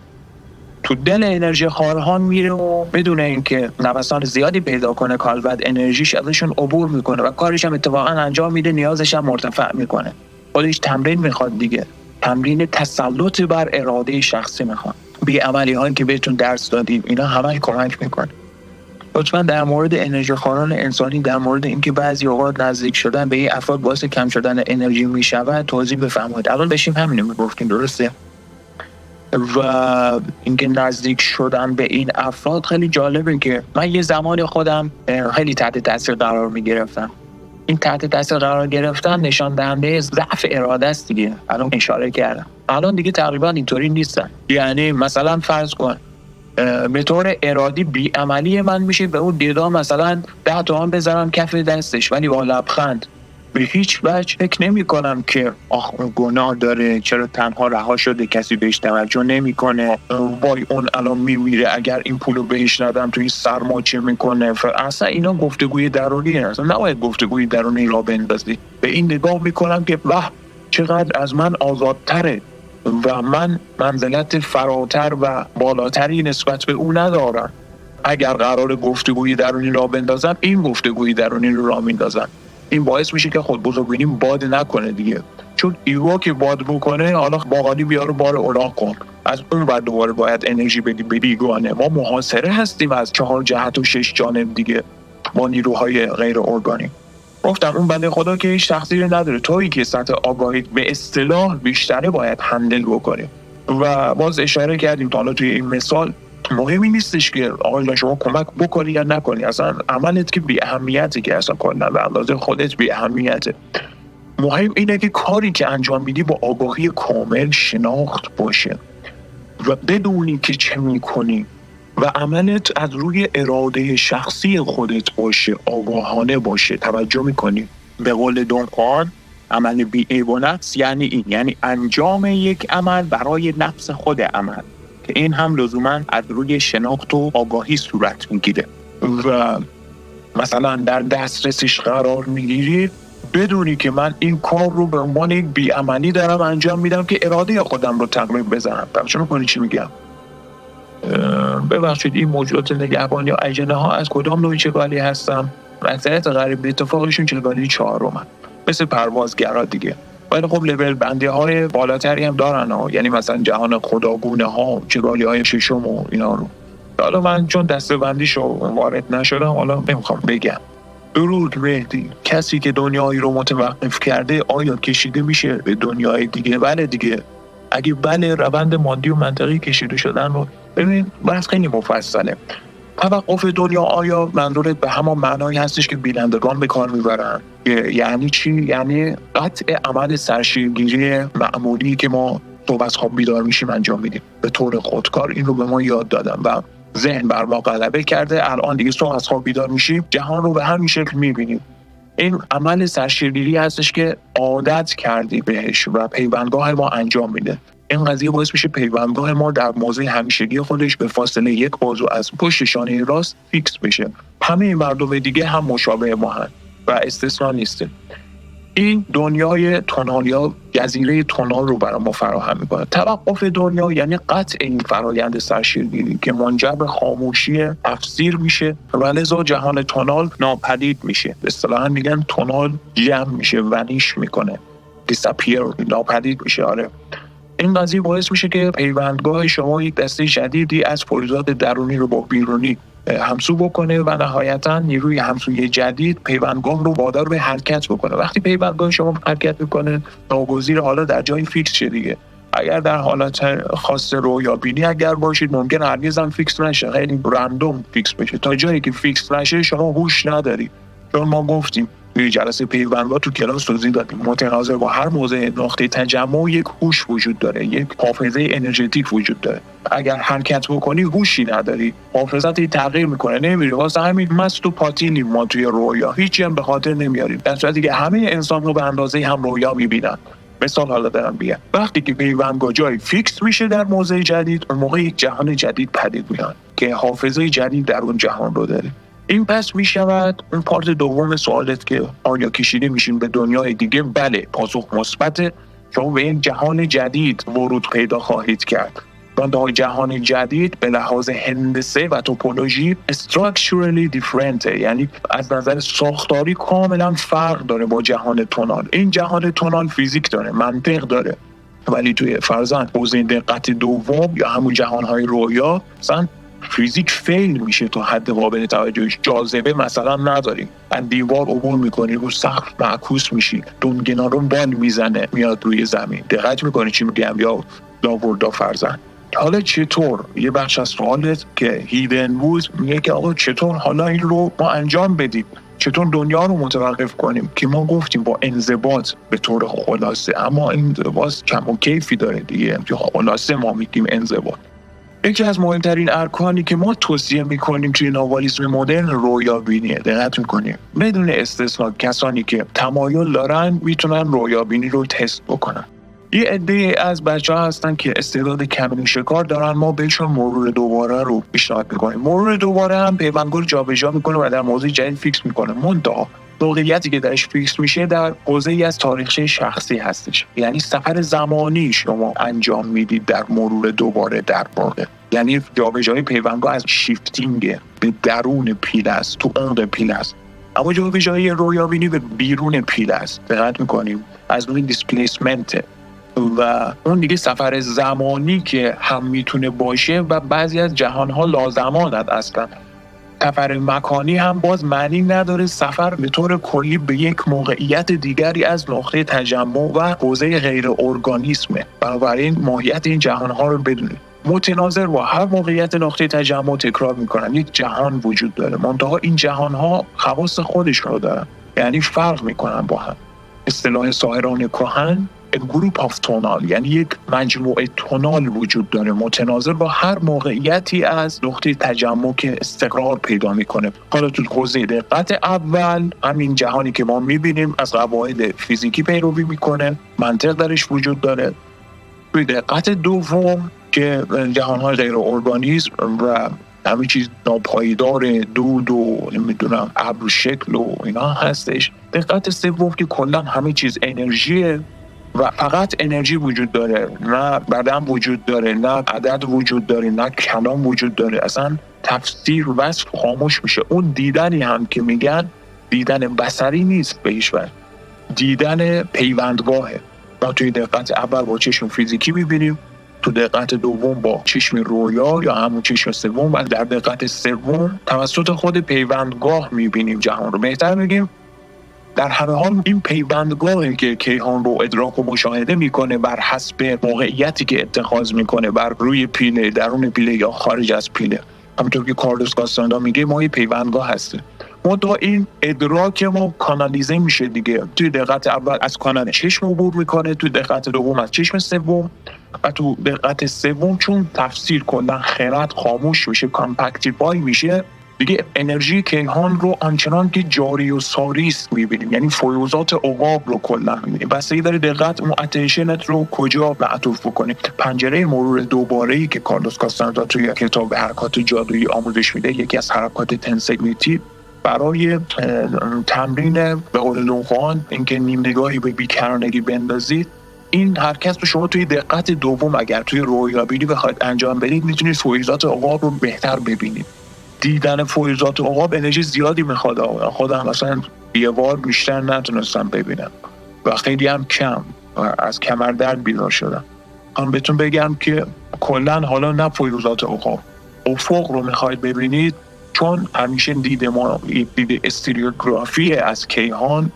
تو دل انرژی خارها میره و بدون اینکه نوسان زیادی پیدا کنه کالبد انرژیش ازشون عبور میکنه و کارش هم اتفاقا انجام میده، نیازش هم مرتفع میکنه. خودش تمرین میخواد دیگه، تمرین تسلط بر اراده شخصی میخواد. بی‌عملی هایی که بهتون درس دادیم اینا همه کمک میکنه. لطفاً در مورد انرژی خاران انسانی، در مورد اینکه بعضی اوقات نزدیک شدن به این افراد باعث کم شدن انرژی میشود توضیح بفرمایید. الان داشتیم همینو میگفتیم، درسته؟ و اینکه نزدیک شدن به این افراد خیلی جالبه که من یه زمان خودم خیلی تحت تاثیر قرار میگرفتم. این تحت تاثیر قرار گرفتن نشان دهنده ضعف اراده است دیگه. الان اشاره کردم. الان دیگه تقریبا اینطوری نیستن. یعنی مثلا فرض کن به طور ارادی بی‌عملی من میشه به اون دیدا مثلا 10 تومن بذارم کف دستش، ولی با لبخند به هیچ وجه فکر نمی کنم که گناه داره، چرا تنها رها شده، کسی بهش توجه نمیکنه، وای اون الان میمیره اگر این پولو بهش ندم تو این سرما چه میکنه. اصلا اینا گفتگوی درونی هست، نباید گفتگوی درونی را بندازی. به این نگاه میکنم که واه چقدر از من آزادتره و من منزلت فراتر و بالاتری نسبت به اون ندارم. اگر قرار گفتگوی درونی را بندازم، این گفتگوی درونی رو را میندازم. این باعث میشه که خود بزرگبینی باد نکنه دیگه، چون ایگو که باد بکنه حالا باقالی بیاره بار اولاق کن، از اون بعد دوباره باید انرژی بدی ایگوانه. ما محاصره هستیم از 4 جهت و 6 جانب دیگه با نیروهای غیر ارگانیک. گفتم اون بنده خدا که هیچ تقصیری نداره، تویی که سطح آگاهیت به اصطلاح بیشتره باید هندل بکنی. و باز اشاره کردیم تا حالا توی این مثال مهمی نیستش که آقا شما کمک بکنی یا نکنی، اصلا عملت که بی اهمیته، که اصلا کلا به اندازه خودت بی اهمیته. مهم اینه که کاری که انجام میدی با آگاهی کامل شناخت باشه و بدونی که چه میکنی و عملت از روی اراده شخصی خودت باشه، آگاهانه باشه، توجه میکنی. به قول دون خوان عمل بی عیب و نقص یعنی این، یعنی انجام یک عمل برای نفس خود عمل، که این هم لزوما از روی شناخت و آگاهی صورت میگیره. و مثلا در دسترسش قرار میگیری بدونی که من این کار رو به عنوان یک بی‌عملی دارم انجام میدم که اراده خودم رو تقریب بزنم. توجه میکنی چی میگم؟ ببخشید این موجودات نگهبان یا اژنه ها از کدام نوع چگالی هستن؟ اکثریت غریب به اتفاقشون چگالی 4 مثل پروازگرا دیگه، ولی خب لول بندی های بالاتری هم دارن ها. یعنی مثلا جهان خداگونه ها چگالی های 6 و اینا رو. حالا من چون دسته بندیشو وارد نشدم حالا نمیخوام بگم. درود مهدی، کسی که دنیایی رو متوقف کرده آیا کشیده میشه به دنیای دیگه؟ بله دیگه. اگه بله، روند مادی و منطقی کشیده شدن رو ببین، بحث خیلی مفصله. توقف دنیا آیا منظورت به همان معنایی هستش که بینندگان به کار میبرن؟ یعنی چی؟ یعنی قطع عمل سرشیرگیری معمولی که ما صبح از خواب بیدار میشیم انجام میدیم به طور خودکار. این رو به ما یاد دادن و ذهن بر ما غلبه کرده. الان دیگه صبح از خواب بیدار میشیم جهان رو به همین شکل میبینیم. این عمل سرشیرگیری هستش که عادت کردی بهش و پیوندگاه ما انجام میده. این قضیه باعث میشه پیوندگاه ما در موضع همیشگی خودش به فاصله 1 بازو از پشت شانه راست فیکس بشه. همه مردم دیگه هم مشابه ما هست و استثنا نیسته. این دنیای تونال یا جزیره تونال رو برای ما فراهم میکنه. توقف دنیا یعنی قطع این فرایند سرشیرگیری که منجر به خاموشی تفسیر میشه و لذا جهان تونال ناپدید میشه. به اصطلاح میگن تونال جمع میشه، ونیش میکنه، دیساپیر، ناپدید میشه. آره، این قضیه باعث میشه که پیوندگاه شما یک دسته جدیدی از فلزات درونی رو با بیرونی همسو بکنه و نهایتاً نیروی همسوی جدید پیوندگاه رو وادار به حرکت بکنه. وقتی پیوندگاه شما حرکت میکنه ناگزیر حالا در جای فیکس شه دیگه. اگر در حالت خاص رویا بینی اگر باشید ممکن هرگز هم فیکس نشه، خیلی رندوم فیکس بشه. تا جایی که فیکس نشه شما هوش نداری. چون ما گفتیم توی جلسه پیوندگاه تو کلاس توضیح دادیم متناظر با هر موضع نقطه تجمع یک هوش وجود داره، یک حافظه انرژتیک وجود داره. اگر حرکت بکنی هوشی نداری، حافظت تغییر میکنه، نمیری. واسه همین مست و پاتیلی ما توی رویا هیچی هم به خاطر نمیاریم، در صورتی که همه انسان رو به اندازه هم رویا میبینن. مثال حالا دارم بگم، وقتی که پیوندگاه جای فیکس میشه در موضع جدید، اون موقع یک جهان جدید پدید میاد که حافظه جدید در اون جهان رو داره. این پس میشود اون پارت دوم سوالت که آیا کشیده میشین به دنیای دیگه؟ بله، پاسخ مثبت. شما به این جهان جدید ورود پیدا خواهید کرد در جهان جدید به لحاظ هندسه و توپولوژی structurally different، یعنی از نظر ساختاری کاملا فرق داره با جهان تونال. این جهان تونال فیزیک داره، منطق داره، ولی توی فرضاً حوزه دقت دوم یا همون جهان‌های رویا مثلا فیزیک فیل میشه تا حد قابل توجهش. جاذبه مثلا نداریم، از دیوار عبور میکنی، رو سقف معکوس میشی، دونگنا رو بال میزنه میاد روی زمین. دقت میکنی چی میگم؟ یا لاوردا فرضاً. حالا چطور یه بخش از سوالت که هیدن بود میگه که آقا چطور حالا این رو ما انجام بدیم، چطور دنیا رو متوقف کنیم، که ما گفتیم با انضباط به طور خلاصه، اما این باز کم و کیفی داره دیگه. خلاصه ما میگیم انضباط. یکی از مهمترین ارکانی که ما توصیه میکنیم توی ناوالیسم مدرن رویابینیه. دقت میکنیم بدون استثنا کسانی که تمایل دارن میتونن رویابینی رو تست بکنن. یه عده از بچه‌ها هستن که استعداد کمین شکار دارن، ما بهشون مرور دوباره رو پیشنهاد میکنیم. مرور دوباره هم پیوندگو رو جابجا میکنه و در موضوع جدید فیکس میکنه. منتها موقعیتی که درش فیکس میشه در حوزه‌ای از تاریخچه شخصی هستش، یعنی سفر زمانی شما انجام میدید در مرور دوباره. در واقع یعنی جابجایی پیوندگاه از شیفتینگ به درون پیل است، تو عمق پیل است، اما جابجایی رویابینی به بیرون پیل است. دقت میکنیم از نوع دیسپلیسمنت و اون دیگه سفر زمانی که هم میتونه باشه و بعضی از جهانها لازمانند. اصلا سفر مکانی هم باز معنی نداره سفر به طور کلی به یک موقعیت دیگری از نقطه تجمع و حوزه غیر ارگانیسمه. بنابراین ماهیت این جهانها رو بدونید. متناظر با هر موقعیت نقطه تجمع تکرار میکنن یک جهان وجود داره، منتها این جهانها خواص خودشون رو دارن، یعنی فرق میکنن با هم. اصطلاح ساحران کهن گروپ آف تونال، یعنی یک مجموعه تونال وجود داره متناظر با هر موقعیتی از نقطه تجمع که استقرار پیدا میکنه. حالا تو حوزه دقت اول همین جهانی که ما میبینیم از قواعد فیزیکی پیروی میکنه، منطق درش وجود داره. توی دقت دوم که جهانهای غیر ارگانیسم و همه چیز ناپایدار، دود و نمیدونم ابر شکل و اینا هستش. دقت سوم که کلا همه چیز انرژیه و فقط انرژی وجود داره، نه بدن وجود داره، نه عدد وجود داره، نه کلام وجود داره. اصلا تفسیر وصف خاموش میشه. اون دیدنی هم که میگن دیدن بصری نیست به هیچ وجه، دیدن پیوندگاهه. ما توی دقت اول با چشم فیزیکی میبینیم، تو دقت دوم با چشم رویا یا همون چشم سوم، و در دقت سوم توسط خود پیوندگاه میبینیم جهان رو. بهتر بگیم در همه حال این پیوندگاهی که کیهان رو ادراک و مشاهده میکنه بر حسب موقعیتی که اتخاذ میکنه بر روی پیله، درون پیله یا خارج از پیله. همونطور که کارلوس کاستاندا میگه ما یه پیوندگاه هستیم. منتها این ادراک ما کانالیزه میشه دیگه. توی دقت اول از کانال چشم عبور میکنه، توی دقت دوم از چشم سوم، و تو دقت سوم چون تفسیر کردن خرد خاموش میشه، کامپکتیفای میشه دیگه، انرژی کیهان رو آنچنان که جاری و ساری است میبینیم، یعنی فیوضات عقاب رو کلا میبینیم. بستگی داره دقت اون اتنشنت رو کجا معطوف بکنیم. پنجره مرور دوباره‌ای که کارلوس کاستاندا توی کتاب حرکات جادویی آموزش میده، یکی از حرکات تنسگنیتی برای تمرین به قول لوقان اینکه نیم نگاهی به بیکرانگی بندازید، این حرکت رو شما توی دقت دوم اگر توی رویابینی بخواید انجام بدید میتونید فیوضات عقاب رو بهتر ببینید. دیدن فیوضات عقاب انرژی زیادی میخواد. خودم مثلا یه بار بیشتر نتونستم ببینم و خیلی هم کم و از کمردرد بیدار شدم. هم بهتون بگم که کلا حالا نه فیوضات عقاب، افق رو میخواید ببینید، چون همیشه دید ما دید استریوگرافی از کیهان.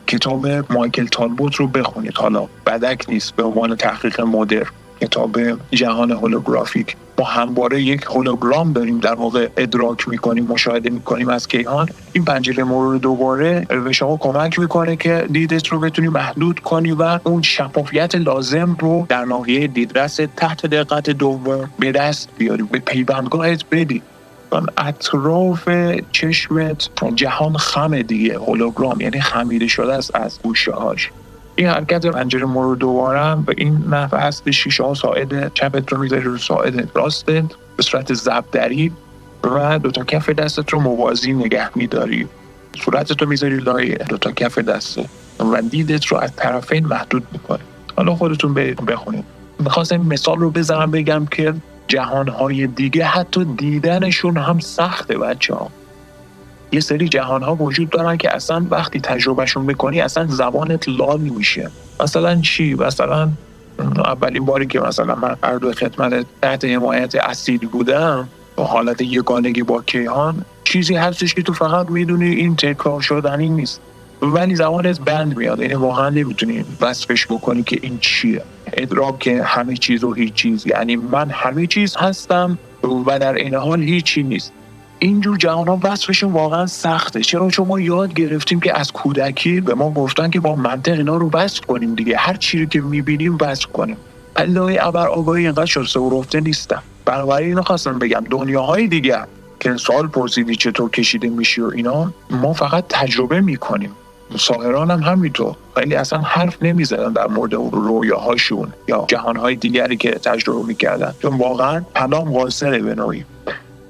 کتاب مایکل تالبوت رو بخونید، حالا بدک نیست، به عنوان تحقیق مدرن، کتاب جهان هولوگرافیک. ما همواره یک هولوگرام داریم در واقع ادراک میکنیم، مشاهده میکنیم از کیهان. این پنجره مرور دوباره به شما کمک میکنه که دیدت رو بتونی محدود کنی و اون شفافیت لازم رو در ناحیه دیدرس تحت دقت دوم به دست بیاری، به پیوندگاهت بدی. اطراف چشمت جهان خمه دیگه، هولوگرام یعنی خمیده شده است از گوشه هاش. این حرکت پنجره مرور دوباره هم به این نحو هست. شیشه ها ساعد چپت رو میذاری رو ساعد راستت به صورت ضبطری و دوتا کف دستت رو موازی نگه میداری، صورتت رو میذاری لای دوتا کف دستت و دیدت رو از طرفین محدود میکنی. حالا خودتون بخونید. میخواستم مثال رو بزنم بگم که جهانهای دیگه حتی دیدنشون هم سخته بچه‌ها. یه سری جهانها وجود دارن که اصلا وقتی تجربهشون میکنی اصلا زبانت لال میشه. مثلا چی؟ مثلا اولین باری که مثلا من عرض خدمت تحت حمایت اسید بودم با حالت یگانگی با کیهان، چیزی هستش که تو فقط میدونی این تکرار شدنی نیست، ولی زبانت بند میاد، یعنی واقعا نمیتونی وصفش بکنی که این چیه. ادراک که همه چیز و هیچ چیز، یعنی من همه چیز هستم و در این حال هیچی نیست. اینجور جهان‌ها وصفشون واقعا سخته. چرا؟ چون ما یاد گرفتیم که از کودکی به ما گفتن که با منطق اینا رو وصف کنیم دیگه، هر چیزی که می‌بینیم وصف کنیم. الله ابر آگاهی اینقدر شسته و رفته نیستم. برای اینو خواستم بگم دنیاهای دیگه که سوال پرسیدی چطور کشیده میشی و اینا، ما فقط تجربه میکنیم. ساحران هم همینطور، خیلی اصلا حرف نمیزدن در مورد رویاهاشون یا جهانهای دیگری که تجربه میکردن، چون واقعا کلام قاصره به نوعی.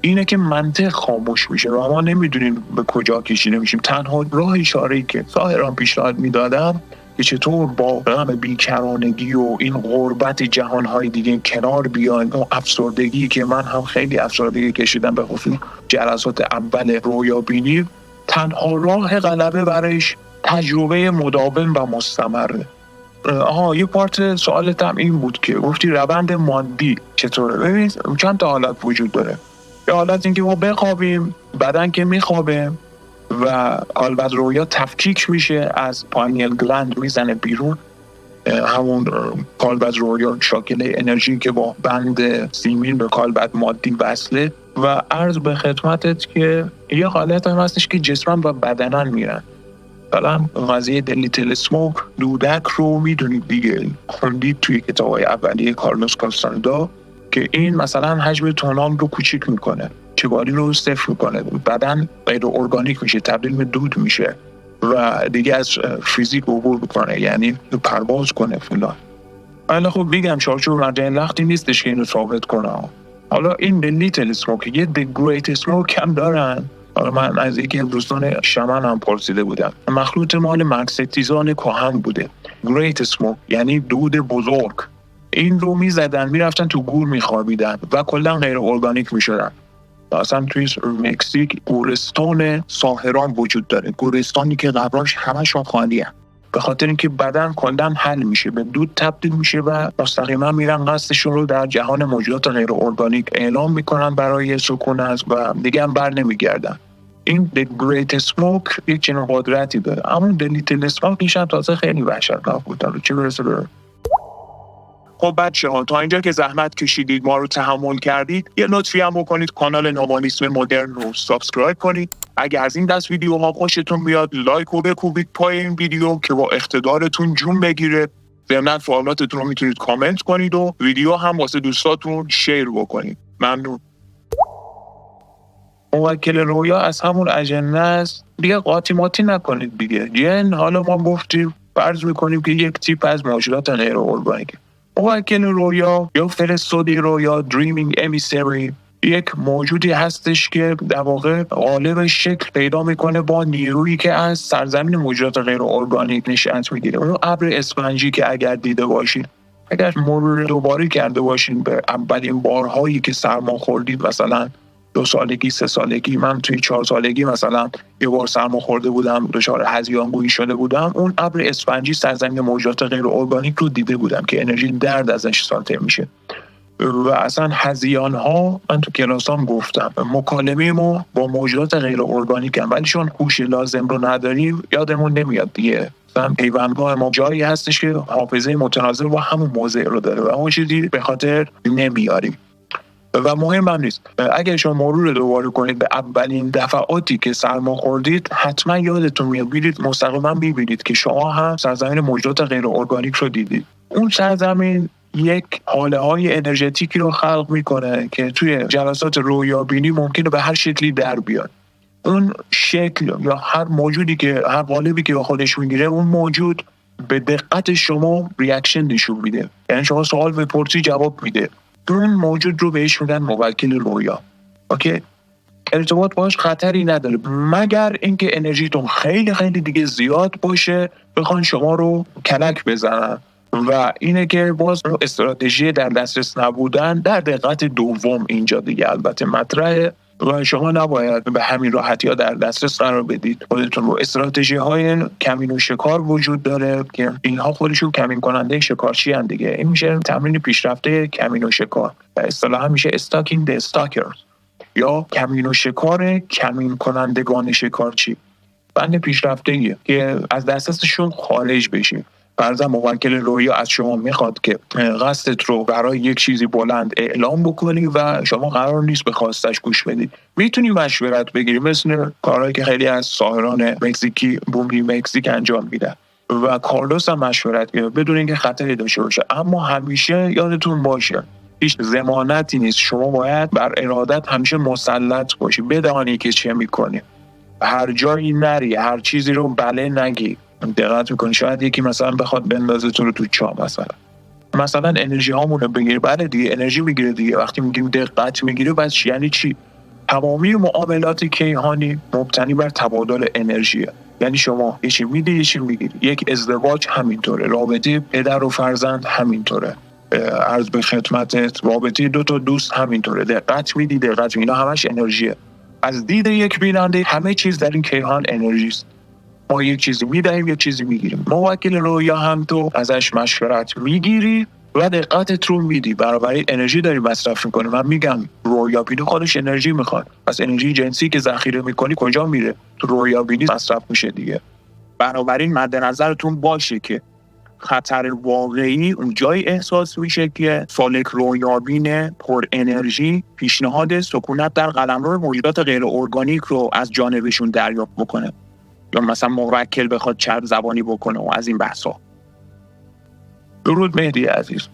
اینه که منطق خاموش میشه و ما نمیدونیم به کجا کشیده میشیم. تنها راه اشاره‌ای که ساحران پیشنهاد میدادن که چطور با غم بیکرانگی و این غربت جهانهای دیگه کنار بیایم، اون افسردگی که من هم خیلی افسردگی کشیدم به خصوص جلسات اول رویا بینی، تنها راه غلبه برایش تجربه مداوم و مستمره. یه پارت سوالت هم این بود که گفتی روند مادی چطوره. ببینید چند تا حالت وجود داره. یه حالت این که ما بخوابیم، بدن که میخوابه و البته رویا تفکیک میشه، از پانیل گلند میزنه بیرون، همون کالبد رویا شاکله انرژی که با بند سیمین به کالبد مادی وصله. و عرض به خدمتت که یه حالت هم هستش که جسمم و بدنن میرن. مثلا قضیه دلیتل اسموک، دودک رو میدونید دیگه، خوندید توی کتاب‌های اولیه کارلوس کاستاندا که این مثلا حجم تونام رو کوچیک میکنه، چگالی رو صفر میکنه، بدن غیر ارگانیک میشه، تبدیل به دود میشه و دیگه از فیزیک عبور بکنه، یعنی پرواز کنه فلان. حالا خب بگم چارچوب مرجع لختی نیستش که اینو ثابت کنه. حالا این لیتل اسموک یه دی گریت اسموک هم دارن. حالا من از یکی از دوستان شمن هم پرسیده بودم، مخلوط مال مرکزتیزان کهن بوده. گریت اسموک یعنی دود بزرگ. این رو میزدن میرفتن تو گور میخوابیدن و کلا غیر ارگانیک میشدن. اصلا توی مکزیک گورستان ساحران وجود داره، گورستانی که قبراش همشون خالیه، به خاطر اینکه بدن کلا حل میشه، به دود تبدیل میشه و مستقیما میرن قصدشون رو در جهان موجودات غیر ارگانیک اعلام میکنن برای سکونت و دیگه هم بر نمیگردن. این The Great Smoke یک چنین قدرتی داره. اما The Little Smoke میشن تازه خیلی وحشتناک بودن. چه برسه به خب بچه‌ها تا اینجا که زحمت کشیدید ما رو تحمل کردید، یه لطفی هم بکنید کانال نومانیسم مدرن رو سابسکرایب کنید. اگر از این دست ویدیوها خوشتون بیاد لایک رو بکوبید پای این ویدیو که با اقتدارتون جون بگیره. ضمن سوالاتتون رو میتونید کامنت کنید و ویدیو هم واسه دوستاتون شیر بکنید. ممنون. موکل رویا از همون اجنه است دیگه، قاطی نکنید دیگه. جن حالا ما گفتیم فرض میکنیم که یک تیپ از موجودات غیر ارگانیک. موکل رویا یا فرستادی رویا، دریمینگ امیسری، یک موجودی هستش که در واقع قالب شکل پیدا میکنه با نیرویی که از سرزمین موجودات غیر ارگانیک نشأت میگیره. اون ابر اسفنجی که اگر دیده باشید، اگر مرور دوباره کرده باشین به اولین بارهایی که سرما خوردید، مثلا 2 سالگی 3 سالگی، من توی 4 سالگی مثلا یه بار سرما خورده بودم، دچار هذیانگویی شده بودم، اون ابر اسفنجی سرزمین موجودات غیر ارگانیک رو دیده بودم که انرژی درد ازش ساطع میشه. و اصلا هذیان ها من تو کلاسام گفتم مکالمه ما با موجودات غیر ارگانیک هم، ولی چون هوش لازم رو نداریم یادمون نمیاد دیگه. مثلا پیوندگاه ما جایی هستش که حافظه متناسب با همون موضع رو داره و اون چیزی به خاطر نمیاریم و مهم هم نیست. اگر شما مرور دوباره کنید به اولین دفعاتی که سرما خوردید، حتما یادتون میاد مستقیما ببینید که شما هم سرزمین موجودات غیر ارگانیک رو دیدید. اون سرزمین یک حاله های انرژتیکی رو خلق میکنه که توی جلسات رویابینی ممکنه به هر شکلی در بیاد. اون شکل یا هر موجودی که هر قالبی که با خودش میگیره، اون موجود به دقت شما ریاکشن نشون میده، یعنی شما سوال بپرسی جواب میده. اون موجود رو بهش میگن موکل رویا. اوکی، ارتباط باش خطری نداره مگر اینکه انرژیتون خیلی خیلی دیگه زیاد باشه بخوان شما رو کلک بزنن و اینه که باز استراتژی در دسترس نبودن در دقت دوم اینجا دیگه البته مطرحه و شما نباید به همین راحتی ها در دسترس قرار بدید خودتون رو. استراتژی های کمین و شکار وجود داره که اینها خودشون کمین کننده شکارچی هستند دیگه. این میشه تمرین پیشرفته کمین و شکار و اصطلاحا میشه استاکینگ د استاکرز یا کمین و شکار کمین کنندگان شکارچی. بند پیشرفته‌ایه که از دسترسشون خارج بشی. فرضاً موکل رویا از شما میخواد که قصدت رو برای یک چیزی بلند اعلام بکنی و شما قرار نیست به خواستش گوش بدید. میتونی مشورت بگیری مثل کارهایی که خیلی از ساحران مکزیکی بومی مکزیک انجام میدن و کارلوس هم مشورت گرفت بدون اینکه خطری داشته باشه. اما همیشه یادتون باشه هیچ ضمانتی نیست. شما باید بر ارادت همیشه مسلط باشی، بدانی که چه میکنی، هر جایی نری، هر چیزی رو بله نگی. دقت میکنی شاید یکی مثلا بخواد بندازه تو رو تو چاه مثلا انرژی هامون رو بگیره. بله دیگه انرژی میگیره دیگه. وقتی میگیم دقت میگیره بس یعنی چی؟ تمامی معاملات کیهانی مبتنی بر تبادل انرژیه. یعنی شما یه چی میدی یه چی میگیری. یک ازدواج همینطوره، رابطه پدر و فرزند همینطوره، عرض به خدمتت رابطه دو تا دوست همینطوره. دقت میدی دقت اینا همش انرژیه. از دید یک بیننده همه چیز در این کیهان انرژی است. ما یک چیزی میدهیم یک چیزی میگیریم. موکل رویا هم تو ازش مشورت میگیری و دقتت رو میدی، برابری انرژی داری مصرف میکنی. من میگم رویا بینی خودش انرژی میخواد، پس انرژی جنسی که ذخیره میکنی کجا میره؟ تو رویا بینی مصرف میشه دیگه. بنابراین مد نظرتون باشه که خطر واقعی اون جای احساس میشه که سالک رویابین پر انرژی پیشنهاد سکونت در قلمرو موجودات غیر ارگانیک رو از جانبشون دریافت بکنه یا مثلا موکل بخواد چرب زبانی بکنه و از این بحثا. درود مهدی عزیز.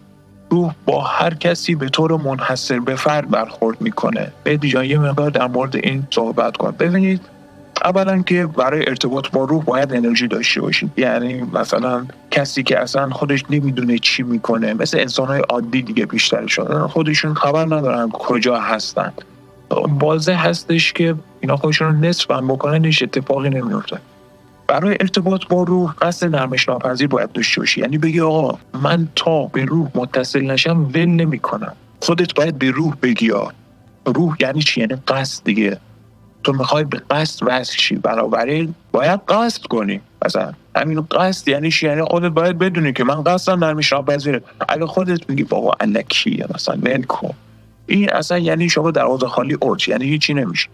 روح با هر کسی به طور منحصر به فرد برخورد میکنه. مهدی جان یه مقدار در مورد این صحبت کن. ببینید اولا که برای ارتباط با روح باید انرژی داشته باشید. یعنی مثلا کسی که اصلا خودش نمیدونه چی میکنه، مثل انسان‌های عادی دیگه بیشترشون خودشون خبر ندارن کجا هستن. واضح هستش که اینا خودشون رو نصف هم بکنن هیچ اتفاقی نمیفته. برای ارتباط با روح قصد نرمش ناپذیر باید داشته باشی. یعنی بگی آقا من تا به روح متصل نشم ول نمی‌کنم. خودت باید به روح بگی. روح یعنی چی؟ یعنی قصد دیگه. تو میخوای به قصد وصل شی، بنابراین باید قصد کنی. مثلا همین قصد یعنی چی؟ یعنی خودت باید بدونی که من قصدم نرمش ناپذیره. اگه خودت میگی بابا الکیه مثلا ول کن، این اصلا یعنی شما در حوض خالی اوج، یعنی هیچی نمیشه.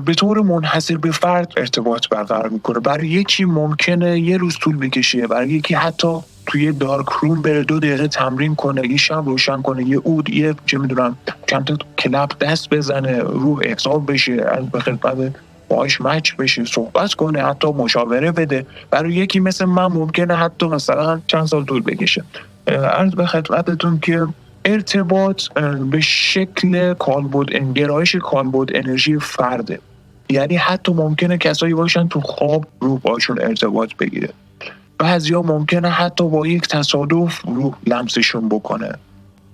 به طور منحصر به فرد ارتباط برقرار میکنه. برای یکی ممکنه یه روز طول بکشه، برای یکی حتی توی دارک روم بره 2 دقیقه تمرین کنه، یه شب روشن کنه، یه عود، یه چه میدونم چند تا کلپ دست بزنه، روح حساب بشه، از به خدمت باهاش مچ بشه، صحبت کنه، حتی مشاوره بده. برای یکی مثل من ممکنه حتی مثلا چند سال طول بکشه. عرض به خدمتتون که ارتباط به شکل گرایش کالبد انرژی فرده. یعنی حتی ممکنه کسایی باشن تو خواب روح باشون ارتباط بگیره. بعضیا ممکنه حتی با یک تصادف روح لمسشون بکنه.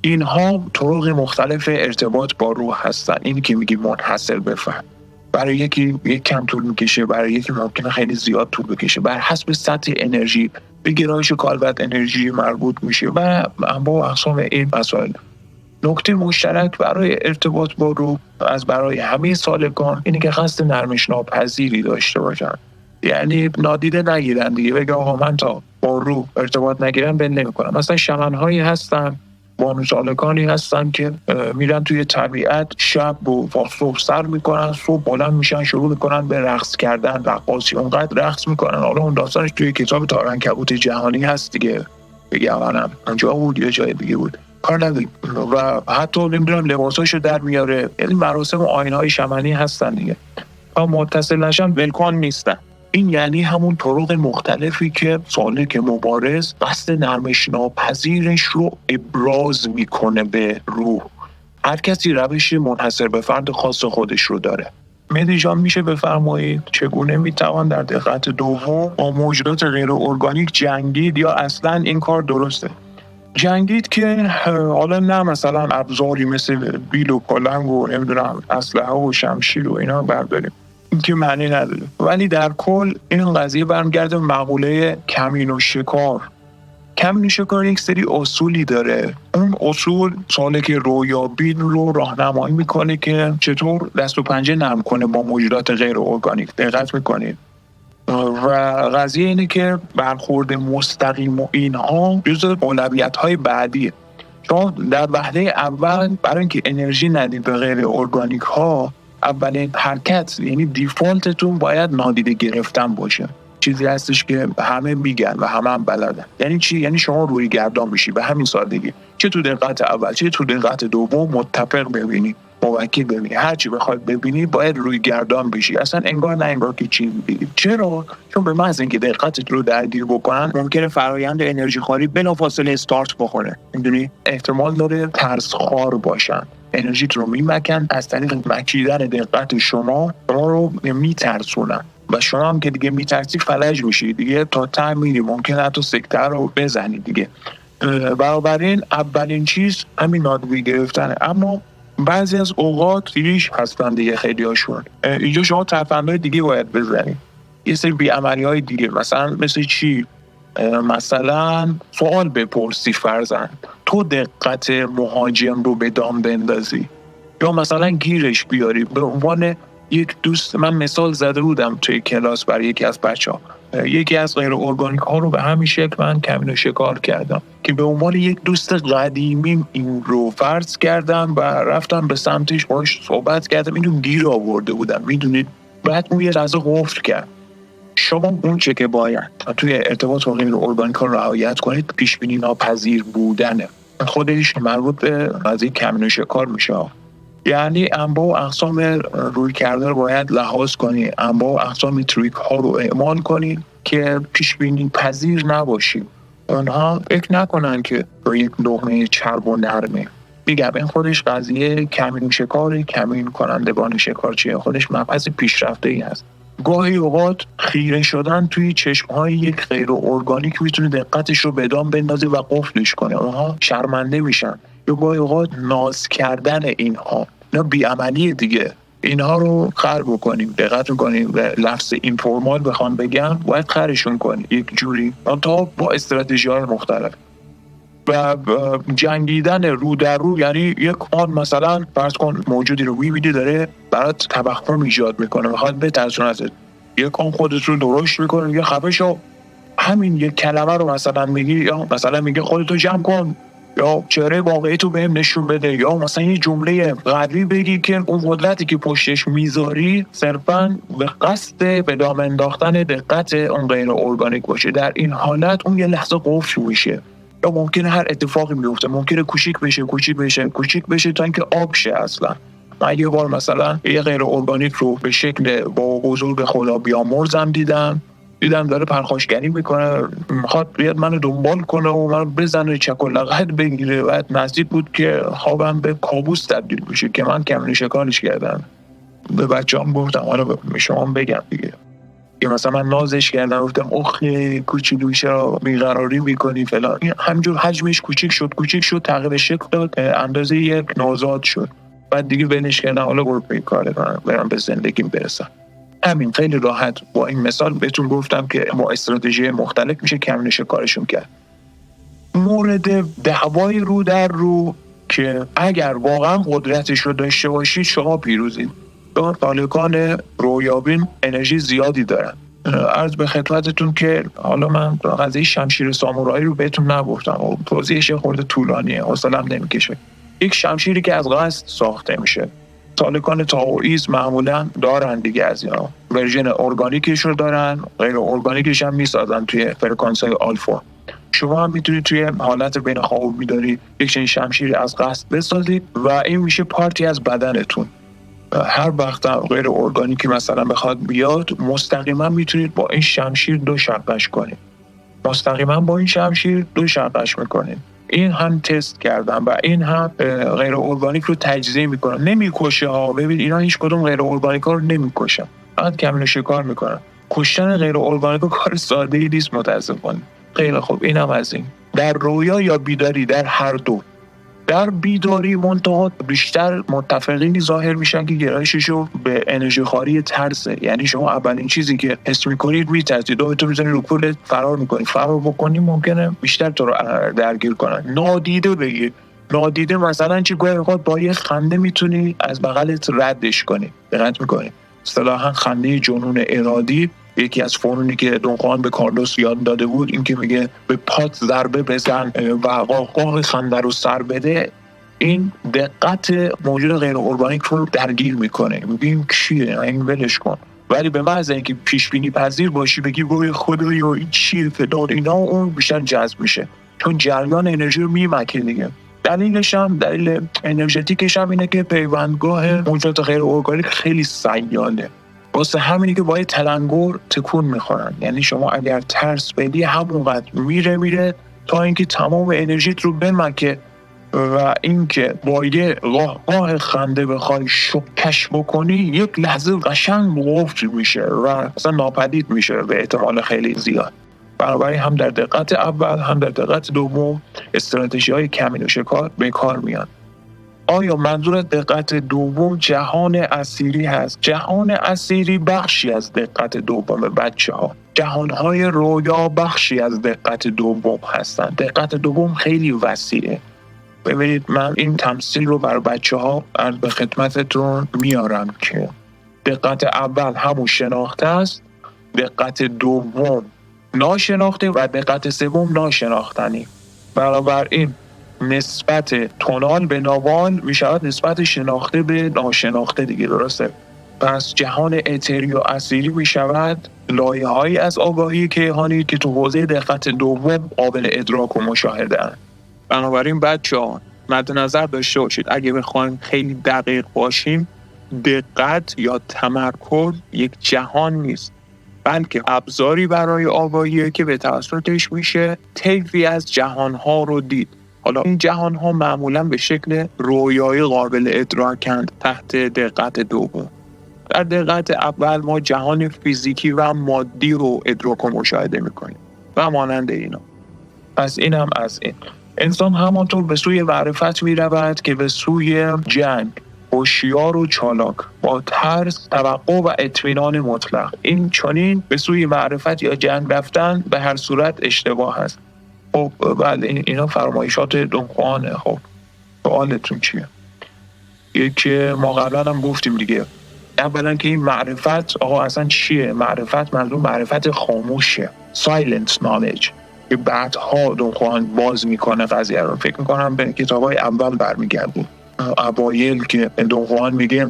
اینها طرق مختلف ارتباط با روح هستن. این که میگی منحصر به فرد. برای یکی یک کم طول میکشه، برای یکی ممکنه خیلی زیاد طول بکشه. بر حسب سطح انرژی به گرایش کالبد انرژی مربوط میشه و انواع و اقسام این مسائل. نکته مشترک برای ارتباط با روح از برای همه سالکان اینه که قصد نرمش ناپذیری داشته باشن. یعنی نادیده نگیرن دیگه، بگه آقا من تا با روح ارتباط نگیرم بل نمی‌کنم. مثلا شمن‌هایی هستن، بانو سالکانی هستن که میرن توی طبیعت، شب و صبح سر میکنن، صبح بلند میشن شروع میکنن به رقص کردن، رقاصی اونقدر رقص میکنن. حالا اون داستانش توی کتاب تارعنکبوت جهانی هست دیگه، بگه اولم اونجا بود یا جای دیگه بود کار نداریم. و حتی نمیدونم لباساشو در میاره. یعنی مراسم و آیین‌های شمنی هستن دیگه. تا متصل نشن ولکن نیستن. این یعنی همون طرق مختلفی که سالک مبارز قصد نرمش ناپذیرش رو ابراز میکنه به روح. هر کسی روش منحصر به فرد خاص خودش رو داره. مهدی جان میشه بفرمایید چگونه میتوان در دقت دوم با موجودات غیر ارگانیک جنگید یا اصلا این کار درسته؟ جنگید که حالا نه مثلا ابزاری مثل بیل و کلنگ و نمیدونم اسلحه و شمشیر و اینا برداریم، این که معنی نداره. ولی در کل این قضیه برمیگرده مقوله کمین و شکار. کمین شکار یک سری اصولی داره. اون اصول سالک رویابین رو راهنمایی میکنه که چطور دست و پنجه نرم کنه با موجودات غیر ارگانیک. دقت میکنید و قضیه اینه که برخورد مستقیم و اینها جزو اولویت‌های بعدیه. شما در وهله اول برای اینکه انرژی ندید به غیر ارگانیک ها، اولین حرکت یعنی دیفالتتون باید نادیده گرفتن باشه. چیزی هستش که همه میگن و همه هم بلدن. یعنی چی؟ یعنی شما روی گردان میشی به همین سادگی. چه تو دقت اول چه تو دقت دوم متفق ببینی، موکل ببینی، هر چی بخواد ببینی باید روی گردان بشی. اصلا انگار نه انگار که چی میبینی. چرا؟ چون به محض اینکه دقتت رو درگیر بکنن ممکنه فرآیند انرژی خواری بلافاصله استارت بخوره. میدونی احتمال داره ترس خوار باشن. انرژیت رو میمکن، از طریق مکیدن دقت شما رو میترسونن و شما هم که دیگه میترسی فلج میشی دیگه، تا ته میری، ممکنه حتی سکته رو بزنی دیگه. بنابراین اولین چیز همین نادیده گرفتنه. اما بعضی از اوقات ریش هستن دیگه، خیلی هاشون اینجا شما ترفندهای دیگه باید بزنی، یه سری بی‌عملی های دیگه. مثلا مثل چی؟ مثلا سوال بپرسی، فرضاً تو دقت مهاجم رو به دام بندازی، یا مثلا گیرش بیاری. به عنوان یک دوست، من مثال زده بودم توی کلاس برای یکی از بچه‌ها، یکی از غیر ارگانیک ها رو به همین شکل من کمین و شکار کردم که به عنوان یک دوست قدیمی این رو فرض کردم و رفتم به سمتش باش صحبت کردم. اینو گیر آورده بودم، میدونید. بعد اون یه لحظه قفل کرد. شما اون چه که باید توی ارتباط با غیر ارگانیک ها رعایت کنید، پیش بینی ناپذیر بودنه. خودش مربوط به قضیه کمین و شکار میشه. یعنی انواع و اقسام روی کرده رو باید لحاظ کنی، انواع و اقسام تریک ها رو اعمال کنی که پیش بینی پذیر نباشی. اونها فکر نکنن که یک لقمه چرب و نرمه. میگم این خودش قضیه کمین شکار، کمین کنندگان شکارچی خودش مبحث پیشرفته ای هست. گاهی اوقات خیره شدن توی چشم‌های یک غیر ارگانیک میتونه دقتش رو به دام بندازه و قفلش کنه. اونها شرمنده میشن. یا گاهی اوقات ناز کردن اینها، نه بی‌عملی دیگه. اینها رو خر بکنیم، دقت می‌کنیم. لفظ اینفورمال بخوام بگم باید خرشون کنیم یک جوری، تا با استراتژی‌های مختلف. و جنگیدن رو در رو، یعنی یک آن مثلا فرض کن موجودی رو می‌بینی داره برات توهم ایجاد میکنه، میخواد بترسونه ازت، یک آن خودت رو درشت میکنه، میگه خفه شو. همین یک کلمه رو مثلا میگی، یا مثلا میگه خودتو جمع کن، یا چهره واقعی تو بهم نشون بده، یا مثلا یه جمله قدری بگی که اون قدرتی که پشتش میذاری صرفاً به قصد به دام انداختن دقت اون غیر ارگانیک باشه. در این حالت اون یه لحظه قفل میشه، یا ممکنه هر اتفاقی بیفته، ممکنه کوچیک بشه تا اینکه آب شه. اصلا من یه بار مثلا یه غیر ارگانیک رو به شکل با بزرگ خدا بیامرزم دیدم داره پرخاشگری میکنه، میخواد بیاد منو دنبال کنه و منو بزنه، چک و لغت بگیره. بعد نزدیک بود که خوابم به کابوس تبدیل بشه که من کمین شکارش کردم. به بچه‌ام گفتم حالا به شما بگم دیگه، یا مثلا من نازش کردم، گفتم اخی کوچولو چرا بیقراری میکنی فلان. این همینجور حجمش کوچیک شد، تغییر شکل داد، اندازه یک نوزاد شد. بعد دیگه ولش کردم، حالا برو به کارت، برم به زندگیم برسم. همین خیلی راحت با این مثال بهتون گفتم که با استراتژی مختلف میشه کمین شکارشون کرد. مورد دعوای رو در رو که اگر واقعا قدرتش رو داشته باشید شما پیروزید. چون سالکان رویابین انرژی زیادی دارن. عرض به خدمتتون که حالا من قضیه شمشیر سامورایی رو بهتون نگفتم و توضیحش خورده طولانیه، حوصله‌ام نمیکشه. یک شمشیری که از قصد ساخته میشه، سالکان تائوئیسم معمولا دارن دیگه، از اینا ورژن ارگانیکش رو دارن، غیر ارگانیکش هم میسازن توی فرکانس‌های آلفا. شما هم میتونید توی حالت بین خواب و بیداری یک چنین شمشیری از قصد بسازید و این میشه پارتی از بدنتون. هر وقت غیر ارگانیکی مثلا بخواد بیاد، مستقیما میتونید با این شمشیر دو شقش کنید. میکنید. این هم تست کردم و این هم غیر ارگانیک رو تجزیه میکنن. نمیکشه ها، ببین اینا هیچ کدوم غیر ارگانیک ها رو نمیکشن، فقط کمین شکار میکنن. کشتن غیر ارگانیک کار ساده ای نیست متاسفانه. خیلی خوب، اینم از این. در رویا یا بیداری، در هر دو در بیداری منتها بیشتر متفقینی ظاهر میشن که گرایششو به انرژی خاری ترسه. یعنی شما اولین چیزی که حس میکنید میترسید، تو میزنی رو کولت فرار میکنی، فرار بکنی ممکنه بیشتر تو رو درگیر کنن. نادیده بگیر، نادیده مثلا چی گویا با یه خنده میتونی از بغلت ردش کنی. دقت میکنی اصطلاحاً خنده جنون ارادی، یکی از فنونی که دون خوان به کارلوس یاد داده بود این که میگه به پات ضربه بزن و قاقاه خنده رو سر بده. این دقت موجود غیر ارگانیک رو درگیر میکنه. میگیم چیه این ولش کن، ولی به محض اینکه پیش بینی پذیر باشی بگی وای خدایا این چیه فلان اینا، اون بیشتر جذب میشه چون جریان انرژی رو میمکه دیگه. دلیل انرژتیکش هم اینه که پیوندگاه موجودات غیر ارگانیک خیلی سیاله، واسه همینی که با یه تلنگر تکون میخورن. یعنی شما اگر ترس بدی همونقدر میره تا اینکه تمام انرژیت رو بمکه و اینکه با یه قاه خنده بخوای شکش بکنی یک لحظه قشنگ قفل میشه و اصلا ناپدید میشه به احتمال خیلی زیاد. بنابراین هم در دقت اول هم در دقت دوم استراتژی‌های کمین و شکار به کار میان. آیا منظور دقت دوم جهان اسیری هست؟ جهان اسیری بخشی از دقت دوم بچه‌ها. جهان‌های رویا بخشی از دقت دوم هستند. دقت دوم خیلی وسیعه. ببینید من این تمثیل رو برای بچه‌ها به خدمتتون میارم که دقت اول همون شناخته است، دقت دوم ناشناخته و دقت سوم ناشناختنی. بنابراین نسبت تونال به ناوال میشود نسبت شناخته به ناشناخته دیگه، درسته؟ پس جهان اتری و اسیری میشود لایه‌هایی از آگاهی کیهانی که تو حوزه دقت دوم قابل ادراک و مشاهده اند. بنابراین بچه‌ها مد نظر داشته باشید اگه بخوایم خیلی دقیق باشیم، دقت یا تمرکز یک جهان نیست، بلکه ابزاری برای آگاهیه که به توسطش میشه طیفی از جهان‌ها رو دید. حالا این جهان‌ها معمولاً به شکل رویایی قابل ادراکند تحت دقت دوم. در دقت اول ما جهان فیزیکی و مادی رو ادراک و مشاهده میکنیم و مانند اینا. پس اینم از این. انسان همانطور به سوی معرفت میرود که به سوی جنگ، هوشیار و چالاک، با ترس، توقع و اطمینان مطلق. این چنین به سوی معرفت یا جنگ رفتن به هر صورت اشتباه است. خب بعد اینا فرمایشات دون خوانه. خب سوالتون چیه؟ یکی ما قبلا هم گفتیم دیگه، اولا که این معرفت آقا اصلا چیه؟ معرفت منظور معرفت خاموشه، silent knowledge، که بعدها دون خوان باز میکنه قضیه رو. فکر میکنم به کتابای اول برمیگردیم، اوایل که دون خوان میگه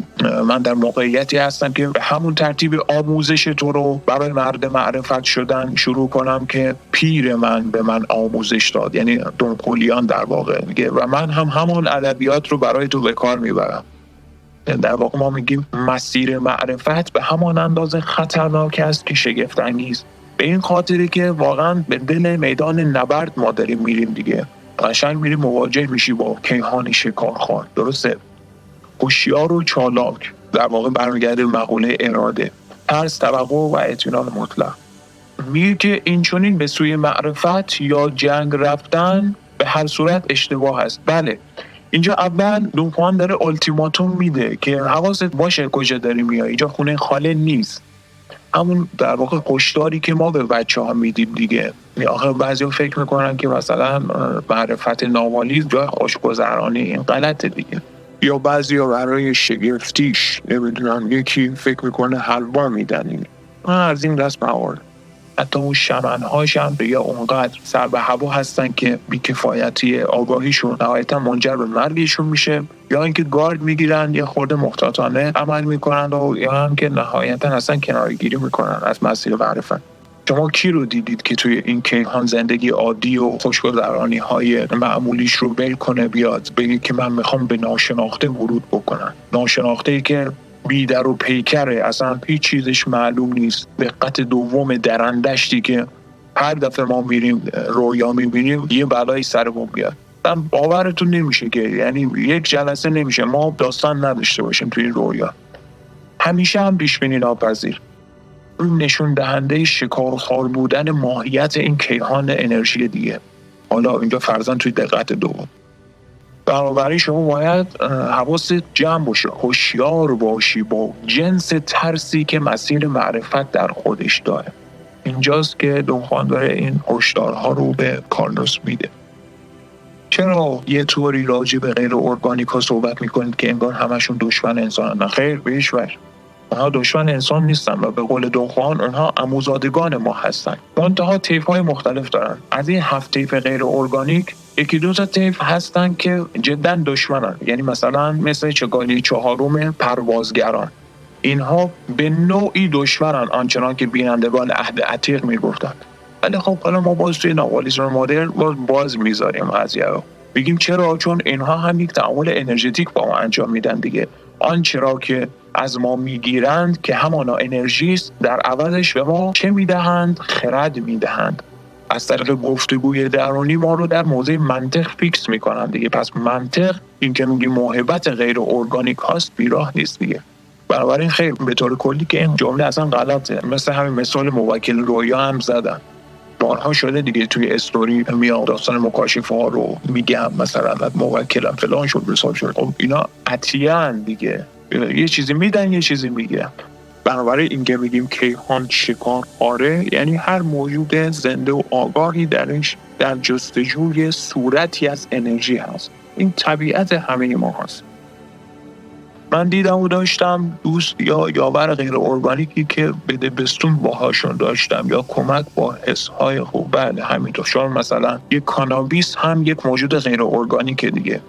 من در موقعیتی هستم که به همون ترتیب آموزش تو رو برای مرد معرفت شدن شروع کنم که پیر من به من آموزش داد. یعنی دون قلیان در واقع میگه و من هم همون ادبیات رو برای تو به کار میبرم. در واقع ما میگیم مسیر معرفت به همان اندازه خطرناک است که شگفت انگیز، به این خاطری که واقعا به دل میدان نبرد ما داریم میریم دیگه. قشنگ میری مواجه میشی با کیهان شکارخوار، درسته؟ هوشیار و چالاک در واقع برمیگرده مقوله اراده، ترس، توقع و اطمینان مطلق. میگه که این چنین به سوی معرفت یا جنگ رفتن به هر صورت اشتباه است. بله اینجا اول دون خوان داره التیماتوم میده که حواست باشه کجا داری میای، اینجا خونه خاله نیست. همون در واقع هشداری که ما به بچه‌ها میدیم دیگه. آخه بعضیا فکر میکنن که مثلا معرفت نامالی جای خوشگذرانی، این غلطه دیگه. یا بعضیا برای شگفتیش نمیدونم یکی فکر میکنه حلوا میدن. این از این دست موارد. حتی اون شمنهاش هم یا اونقدر سر به هوا هستن که بیکفایتی آگاهیشون نهایتا منجر به مرگشون میشه، یا اینکه گارد میگیرن یا خورده محتاطانه عمل میکنن و یا هم که نهایتا اصلا کناره‌گیری میکنن از مسیر معرفت. شما کی رو دیدید که توی این کیهان زندگی عادی و خوشگذرانی های معمولیش رو ول کنه بیاد بگه که من میخوام به ناشناخته ورود بکنم؟ ناشناخته‌ای که بیدر و پیکره، اصلا هیچ چیزش معلوم نیست. دقت دوم درندشتی که هر دفعه ما میریم رویا میبینیم یه بلایی سرمون بیاد. باورتون نمیشه که یعنی یک جلسه نمیشه ما داستان نداشته باشیم توی رویا. همیشه هم پیش بینی ناپذیر. نشون دهنده شکارخوار بودن ماهیت این کیهان انرژی دیگه. حالا اینجا فرضاً توی دقت دوم بنابراین شما باید حواست جمع باشه، هوشیار باشی با جنس ترسی که مسیر معرفت در خودش داره. اینجاست که دونخوان داره این هشدارها رو به کارلوس میده. چرا یه طوری راجع به غیر ارگانیک ها صحبت میکنید که انگار همشون دشمن انسان؟ نه خیر، به هیچ وجه. اونها دشمن انسان نیستن و به قول دونخوان اونها عموزادگان ما هستن. منتها طیف های مختلف دارن. از این 7 طیف غیر ارگانیک یکی دو تا طیف هستن که جدا دشمنن. یعنی مثلا مثل چگالی چهارم پروازگران، اینها به نوعی دشمنن، آنچنان که بینندگان عهد عتیق میگفتن. ولی خب حالا ما باز توی نوالیسم مدرن باز میذاریم قضیه رو، بگیم چرا؟ چون اینها هم یک تعامل انرژتیک با ما انجام میدن دیگه. آنچه را که از ما میگیرند که همانا انرژی است، در عوضش به ما چه میدهند؟ خرد میدهند. از طریق گفتگوی درونی ما رو در موضع منطق فیکس میکنن دیگه. پس منطق، این که میگیم موهبت غیر ارگانیک هاست، بیراه نیست دیگه. بنابراین خیر، به طور کلی که این جمله اصلا غلطه. مثل همین مثال موکل رویا هم زدن، بارها شده دیگه، توی استوری میاد داستان مکاشفه ها رو میگم، مثلا موکلم فلان شد رسال شد. خب اینا عطیان دیگه، یه چیزی میدن یه چیزی میگیرن. بنابراین این که میگیم کیهان شکار آره، یعنی هر موجود زنده و آگاهی درش در جستجوی صورتی از انرژی هست. این طبیعت همه ما هست. من دیدم و داشتم دوست یا یاور غیر ارگانیکی که بده بستون باهاشون داشتم، یا کمک با حسهای خوب. بله همینطور. شما مثلا یک کانابیس هم یک موجود غیر ارگانیکه دیگه.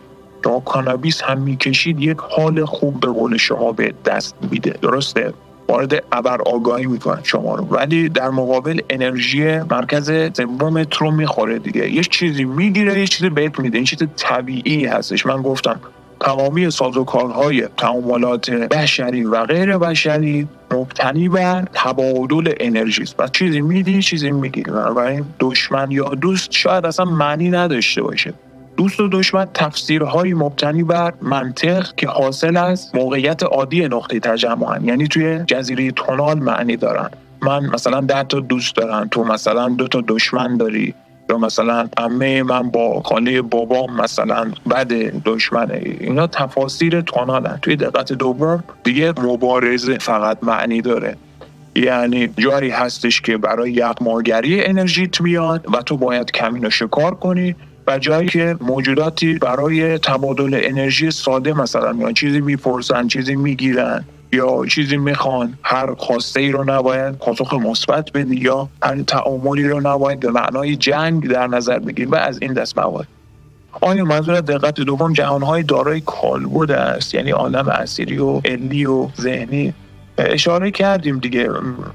شما کانابیس هم میکشید، یک حال خوب به قول شما به دست میده، درسته؟ وارد ابر آگاهی میکنه شما رو. ولی در مقابل انرژی مرکز سومت رو میخوره دیگه. یه چیزی میگیره یه چیزی بهت میده. این چیز طبیعی هستش. من گفتم تمامی سازوکارهای تعاملات بشری و غیر بشری مبتنی بر تبادل انرژی است. پس چیزی میدی چیزی میگیری. بنابراین دشمن یا دوست شاید اصلا معنی نداشته باشه. دوست و دشمن تفسیرهای مبتنی بر منطق که حاصل از موقعیت عادی نقطه تجمع، یعنی توی جزیره تونال معنی دارن. من مثلا 10 تا دوست دارم، تو مثلا 2 تا دشمن داری، یا مثلا عمه من با خاله بابام مثلا بد دشمنه. اینا تفاسیر تونالن. توی دقت دوم دیگه مبارزه فقط معنی داره، یعنی جاری هستش که برای یغماگری انرژیت میاد و تو باید کمین و شکار کنی، و جایی که موجوداتی برای تبادل انرژی ساده مثلا یا چیزی میپرسن چیزی میگیرن یا چیزی میخوان، هر خواسته ای رو نباید پاسخ مثبت بدی یا هر تعاملی رو نباید به معنای جنگ در نظر بگیری و از این دست مواد. آیا منظور دقت دوم جهانهای دارای کالبد است، یعنی عالم اصیلی و علی و ذهنی؟ اشاره کردیم دیگه.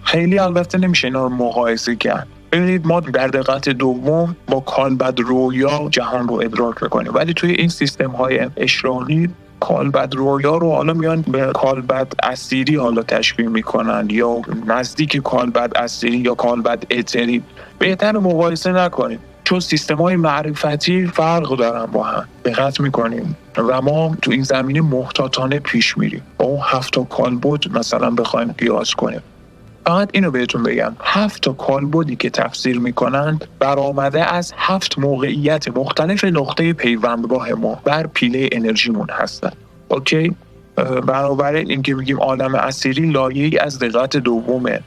خیلی البته نمیشه اینا رو مقایسه کرد. ببینید ما در دقت دوم با کالبد رویا جهان رو ادراک میکنیم، ولی توی این سیستم های اشراقی کالبد رویا رو حالا میان به کالبد اصیلی حالا تشبیه میکنن، یا نزدیک کالبد اصیلی یا کالبد اتری. بهتر مقایسه نکنیم چون سیستم های معرفتی فرق دارن با هم. دقت میکنیم و ما تو این زمینه محتاطانه پیش میریم. با اون 7 تا کالبد مثلا بخوایم قیاس کنیم. فقط اینو بهتون بگم، 7 تا کالبدی که تفسیر میکنند برآمده از 7 موقعیت مختلف نقطه پیوندگاه ما بر پیله انرژیمون هستن. اوکی؟ بنابراین این که میگیم عالم اصیلی لایه‌ای از دقت دومه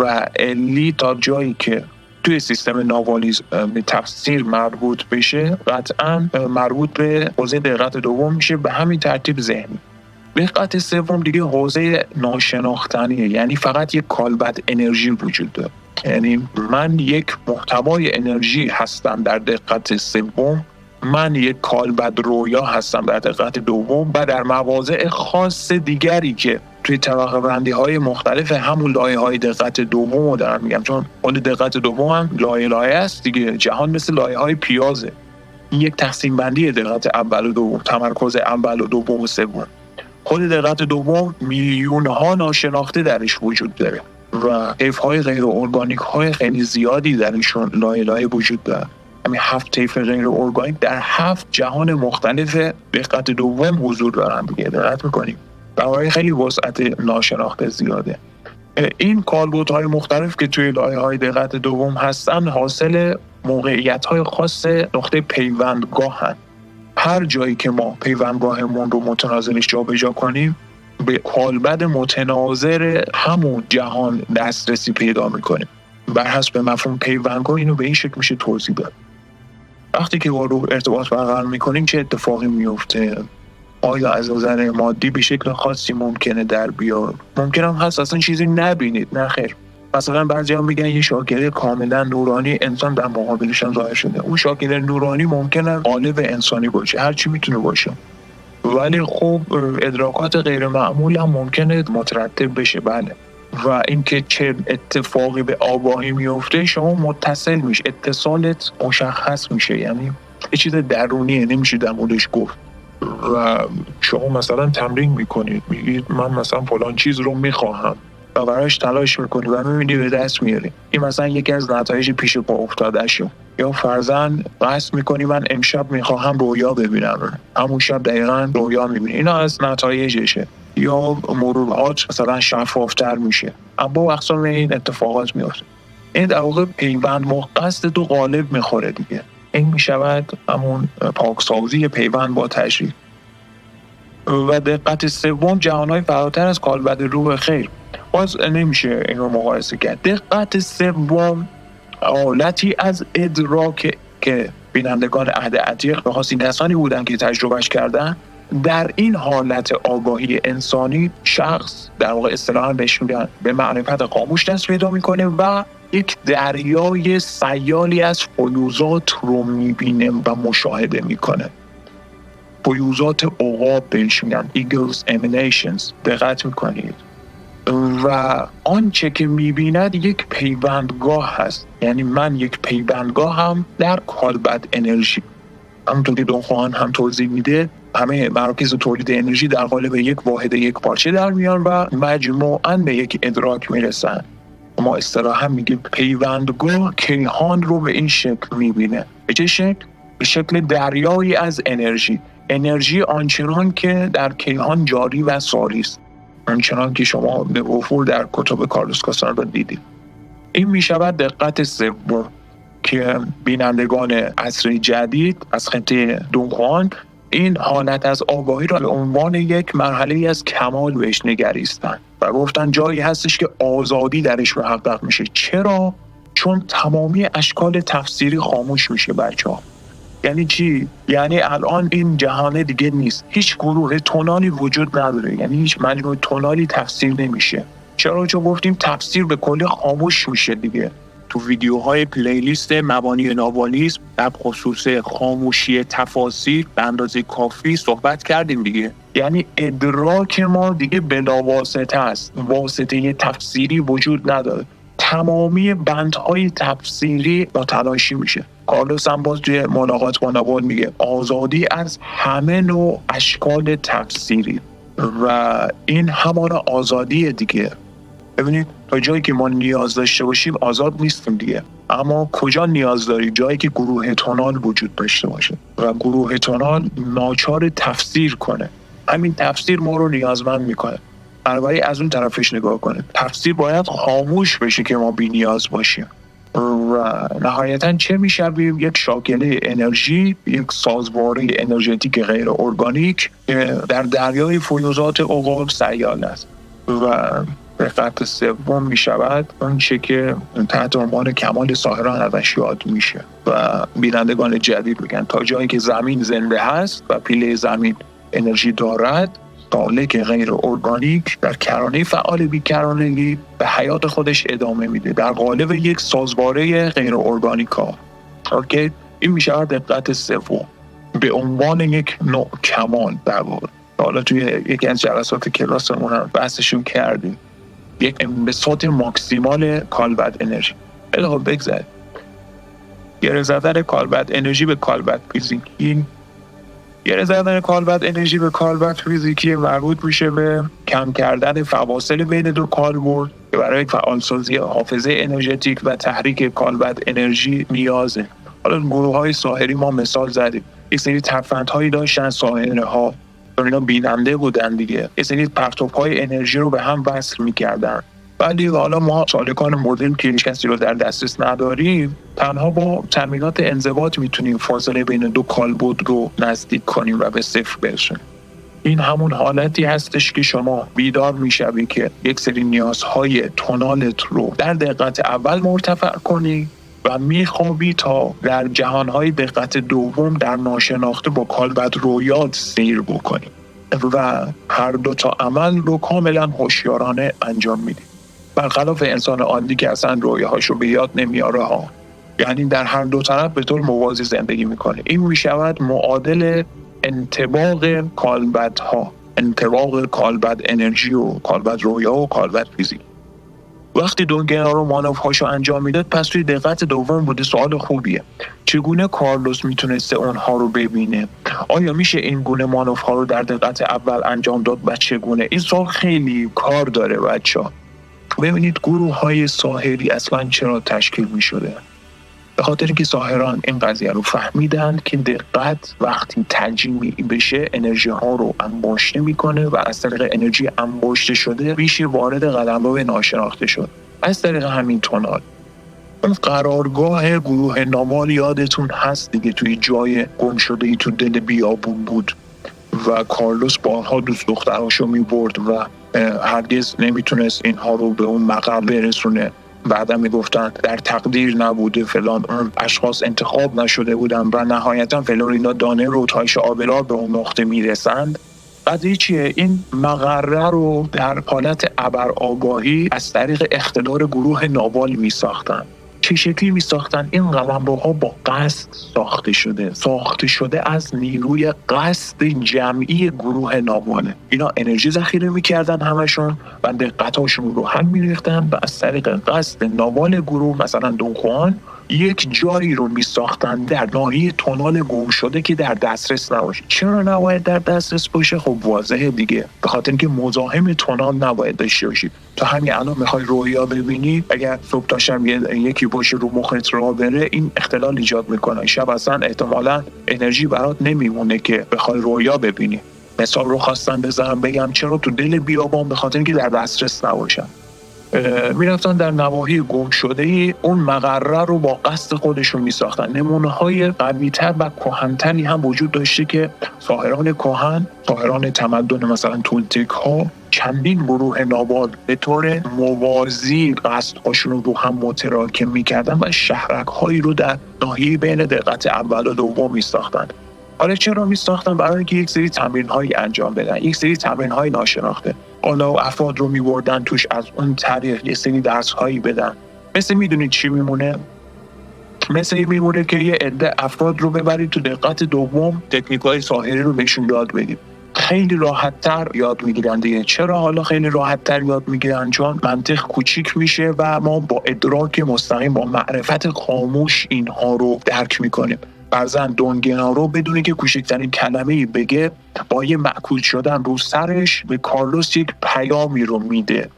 و علی تا جایی که توی سیستم ناوالیز به تفسیر مربوط بشه قطعاً مربوط به حوزه دقت دوم میشه، به همین ترتیب ذهنی. دقت سوم دیگه حوزه ناشناختنیه، یعنی فقط یک کالبد انرژی وجود داره. یعنی من یک محتوای انرژی هستم در دقت سوم، من یک کالبد رویا هستم در دقت دوم، و در مواضع خاص دیگری که توی طبقه بندی های مختلف همون لایه های دقت دوم رو دارم میگم، چون خود دقت دوم هم لایه است دیگه. جهان مثل لایه های پیازه. این یک تقسیم بندی دقت اول و دوم، تمرکز اول و دوم و سوم. خود دقت دوم میلیون ها ناشناخته درش وجود داره و طیف های غیر ارگانیک های خیلی زیادی درشون لایه وجود داره. همین 7 طیف غیر ارگانیک در 7 جهان مختلف دقت دوم حضور دارن دیگه. دقت میکنیم برای خیلی وسعت ناشناخته زیاده. این کالبدهای مختلف که توی لایه‌های دقت دوم هستن حاصل موقعیت‌های خاص نقطه پیوندگاه هستند. هر جایی که ما پیوندگاهمون رو متناظرش جابجا کنیم به کالبد متناظر همون جهان دسترسی پیدا میکنیم. بر حسب مفهوم پیوندگاه اینو به این شکل میشه توضیح داد. وقتی که با روح ارتباط برقرار میکنیم چه اتفاقی میفته؟ آیا از نظر مادی به شکل خاصی ممکنه در بیاد؟ ممکن هم هست اصلا چیزی نبینید. نه خیر. مثلا بعضیا میگن یه شاکله کاملا نورانی انسان در مقابلشان ظاهر شده. اون شاکله نورانی ممکنه قالب انسانی باشه، هر چی میتونه باشه. ولی خب ادراکات غیر معمول هم ممکنه مترتب بشه. بله. و اینکه چه اتفاقی به آگاهی میفته شما متصل میشه، اتصالت مشخص میشه، یعنی یه چیز درونیه، نمیشه در موردش گفت. و شما مثلا تمرین میکنید، میگید من مثلا فلان چیز رو میخواهم و برایش تلاش میکنید و میبینید به دست میاری. این مثلا یکی از نتایج پیش پا افتاده شو. یا فرضاً قصد میکنی من امشب میخواهم رویا ببینم، همون شب دقیقاً رویا میبینی. اینا از نتایجشه. یا مرورات مثلا شفافتر میشه. اما اقسام این اتفاقات میفته. این در واقع پیوند قصد تو غالب میخوره دیگه. این میشود همون پاکسازی پیوند با تشریح. و دقت سوم جهانهای فراتر از کالبد روح خیر. باز نمیشه این رو مقایسه کرد. دقت سوم حالتی از ادراک که بینندگان عهد عتیق به خاصی کسانی بودن که تجربهش کردن. در این حالت آگاهی انسانی شخص در واقع اصطلاحاً بهش میگن به معرفت خاموش دست پیدا میکنه و یک دریای سیالی از فیوضات رو میبینه و مشاهده میکنه. فیوضات عقاب بهش میگن Eagle's Emanations. دقت میکنید. و آنچه که میبیند یک پیوندگاه هست. یعنی من یک پیوندگاه هم در کالبد انرژی. همونطور که دون خوان هم توضیح میده همه مراکز تولید انرژی در قالب یک واحد یک پارچه در میان و مجموعاً به یک ادراک میرسن. ما اصطلاحاً میگیم پیوندگاه کیهان رو به این شکل میبینه. به چه شکل؟ به شکل دریایی از انرژی آنچنان که در کیهان جاری و ساری است، آنچنان که شما به افول در کتب کارلوس کاستانر دیدید. این میشود دقت سوم که بینندگان عصر جدید از خطه دون خوان این حالت از آگاهی را به عنوان یک مرحله از کمال بهش نگریستن و گفتن جایی هستش که آزادی درش محقق میشه. چرا؟ چون تمامی اشکال تفسیری خاموش میشه بچه‌ها. یعنی چی؟ یعنی الان این جهان دیگه نیست. هیچ گروه تونالی وجود نداره. یعنی هیچ مجموعه تونالی تفسیر نمیشه. چرا؟ چون گفتیم تفسیر به کلی خاموش میشه دیگه. تو ویدیوهای پلیلیست مبانی ناوالیسم در خصوص خاموشی تفاسیر به اندازه کافی صحبت کردیم دیگه. یعنی ادراک ما دیگه بلاواسطه است. واسطه تفسیری وجود نداره. تمامی بندهای تفسیری با تلاشی میشه. کارلوس هم باز توی ملاقات با نوال میگه آزادی از همه نوع اشکال تفسیری و این همان آزادی دیگه. ببینید تا جایی که ما نیاز داشته باشیم آزاد نیستیم دیگه. اما کجا نیاز داریم؟ جایی که گروه تونال وجود داشته باشه و گروه تونال ناچار تفسیر کنه. همین تفسیر ما رو نیازمند میکنه. البته از اون طرفش نگاه کنه. تفسیر باید خاموش بشه که ما بی نیاز باشیم. و نهایتاً چه میشویم؟ یک شاکله انرژی، یک سازواره انرژتیک غیر ارگانیک در دریای فیوضات عقاب سیال است. و دقت سوم میشود اون چه که تحت عنوان کمال ساحران ازش یاد میشه و بینندگان جدید میگن تا جایی که زمین زنده هست و پیله زمین انرژی دارد، سالک غیر ارگانیک در کرانه فعال بیکرانگی به حیات خودش ادامه میده در قالب یک سازواره غیر ارگانیکا. اوکی، این میشه دقت سوم به عنوان یک نوع کمال. در واقع حالا توی یکی از جلسات کلاسمون هم بحثشون کردیم، یک انبساط ماکسیمال کالبد انرژی. خب بگذارید گره زدن کالبد انرژی به کالبد فیزیکی. گره زدن کالبد انرژی به کالبد فیزیکی مربوط میشه به کم کردن فواصل بین دو کالبد که برای فعالسازی حافظه انرژتیک و تحریک کالبد انرژی نیازه. حالا گروه‌های ساحری ما مثال زدیم، یک سری ترفندهایی داشتن ساحرها، اینا بیننده بودن دیگه، یک سری پرتوهای انرژی رو به هم وصل میکردن ولی حالا ما سالکان مدرن که هیچ کسی رو در دسترس نداریم، تنها با تامینات انضباط میتونیم فاصله بین دو کالبد رو نزدیک کنیم و به صفر برسونیم. این همون حالتی هستش که شما بیدار میشوی که یک سری نیازهای تونالت رو در دقت اول مرتفع کنی و میخوابی تا در جهانهای دقت دوم در ناشناخته با کالبد رویات سیر بکنی و هر دو تا عمل رو کاملا هوشیارانه انجام میدی، برخلاف انسان عادی که اصلا رویاهاشو به یاد نمیاره ها. یعنی در هر دو طرف به طور موازی زندگی میکنه. این میشود معادل انطباق کالبد ها، انطباق کالبد انرژی و کالبد رویا و کالبد فیزیک. وقتی دونگنا رو مانوف هاشو انجام میداد، پس توی دقت دوم بوده. سوال خوبیه، چگونه کارلوس میتونسته اونها رو ببینه؟ آیا میشه این گونه مانوف ها رو در دقت اول انجام داد و چگونه؟ این سوال خیلی کار داره بچه‌ها. ببینید گروه های ساحری اصلا چرا تشکیل میشده؟ به خاطر که ساحران این قضیه رو فهمیدن که دقت وقتی تجمیع بشه انرژی ها رو انباشته میکنه و از طریق انرژی انباشته شده میشه وارد قلمرو ناشناخته شد. از طریق همین تونال اون قرارگاه گروه نامال یادتون هست دیگه، توی جای گم شده ای تو دل بیابون بود و کارلوس بارها دوست دختراشو میبرد و هرگز نمیتونست اینها رو به اون مقام برسونه. بعدا میگفتن در تقدیر نبوده فلان، اون اشخاص انتخاب نشده بودن و نهایتا فلورینا دانه رو تایش آبلار به اون نقطه میرسند. قضیه چیه؟ این مقره رو در حالت ابرآگاهی از طریق اختلال گروه ناوال میساختن. چه شکلی میساختن؟ این قلمروها با قصد ساخته شده از نیروی قصد جمعی گروه ناواله. اینا انرژی ذخیره میکردن همشون و دقتاشون رو هم میریختن و از طریق قصد ناوال گروه، مثلا دون خوان، یک جایی رو میساختن در ناحیه تونال گم شده که در دسترس نباشه. چرا نباید در دسترس باشه؟ خب واضحه دیگه، به خاطر اینکه مزاحم تونال نباید داشته باشی. تو همین الان میخوای رویا ببینی، اگر صبح تا شب یکی باشه رو مخت راه بره، این اختلال ایجاد میکنه. شب اصلا احتمالاً انرژی برات نمیمونه که بخوای رویا ببینی. مثال رو خواستم بزنم بگم چرا تو دل بیابان؟ به خاطر اینکه در دسترس نباشن. میرفتن در نواحی گم شده ای اون مقره رو با قصد خودشون میساختن. نمونه های قوی‌تر و کهن‌تری هم وجود داشته که ساحران کهن، ساحران تمدن مثلا تولتک ها، چندین گروه ناوال به طور موازی قصدهاشون رو هم متراکم میکردن و شهرک هایی رو در ناحیه بین دقت اول و دوم میساختن. حالا چرا میساختن؟ برای اینکه یک سری تمرین هایی انجام بدن، یک سری تمرین های ناشناخته. حالا افراد رو میبردن توش، از اون طریق یه سری درس هایی بدن. مثل میدونید چی میمونه؟ مثل میمونه که یه عده افراد رو ببرید تو دقت دوم، تکنیک های ساحری رو بهشون یاد بدید. خیلی راحت تر یاد میگیرن دیگه. چرا حالا خیلی راحت تر یاد میگیرن؟ چون منطق کوچیک میشه و ما با ادراک مستقیم، با معرفت خاموش اینها رو درک میکنیم. فرضاً دونگنا رو بدونه که کوچکترین کلمه‌ای بگه، با یه معکول شدن رو سرش به کارلوس یک پیامی رو میده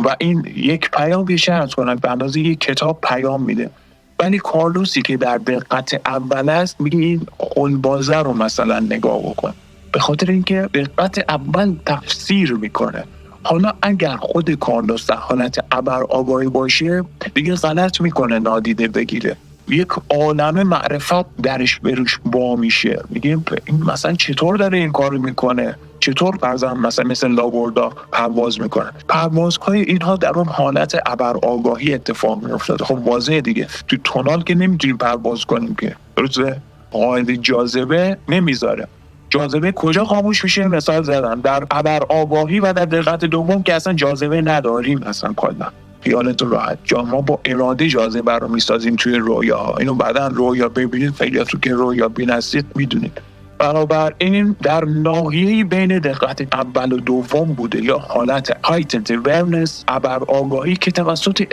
و این یک پیام بیشتر از کنن به اندازه یک کتاب پیام میده. ولی کارلوسی که در دقت اول است میگه این قلبازه رو مثلا نگاه بکن، به خاطر اینکه دقت اول تفسیر میکنه. حالا اگر خود کارلوس در حالت ابرآگاهی باشه دیگه غلط میکنه نادیده بگیره، یک عالم معرفت درش بروش با میشه. میگیم این مثلا چطور داره این کار میکنه، چطور فرضاً مثلا مثل لاگوردا پرواز میکنه. پروازهای اینها در اون حالت ابرآگاهی اتفاق میافتاد. خب واضحه دیگه، تو تونال که نمیتونیم پرواز کنیم که، درسته؟ قاعده جاذبه نمیذاره. جاذبه کجا خاموش میشه؟ مثال زدم در ابرآگاهی و در دقت دوم که اصلا جاذبه نداریم اصلا کلا. خیالتون راحت، ما با اراده جاذبه رو میسازیم توی رویا. اینو بعداً رویا ببینید، خیلیاتون که رویا بین هستید میدونید. بنابراین در ناحیه بین دقت اول و دوم بوده یا حالت heightened awareness، ابرآگاهی که توسط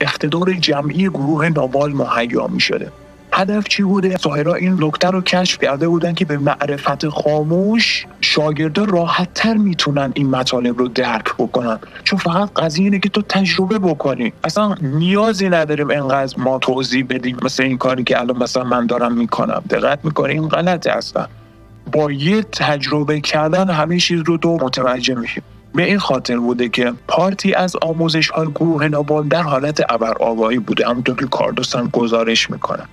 اقتدار جمعی گروه ناوال مهیا میشده. هدف چی بوده؟ ساحرها این نکته رو کشف کرده بودن که به معرفت خاموش شاگردا راحت تر میتونن این مطالب رو درک بکنن، چون فقط قضیه اینه که تو تجربه بکنی. اصلا نیازی نداریم انقدر ما توضیح بدیم مثل این کاری که الان مثلا من دارم میکنم. دقت میکنی؟ این غلطه. اصلا با یه تجربه کردن همه چیز رو تو متوجه میشی. به این خاطر بوده که پارتی از آموزش‌های گروه نابال در حالت ابرآگاهی بوده، همونطور که کاردوس هم گزارش میکنه.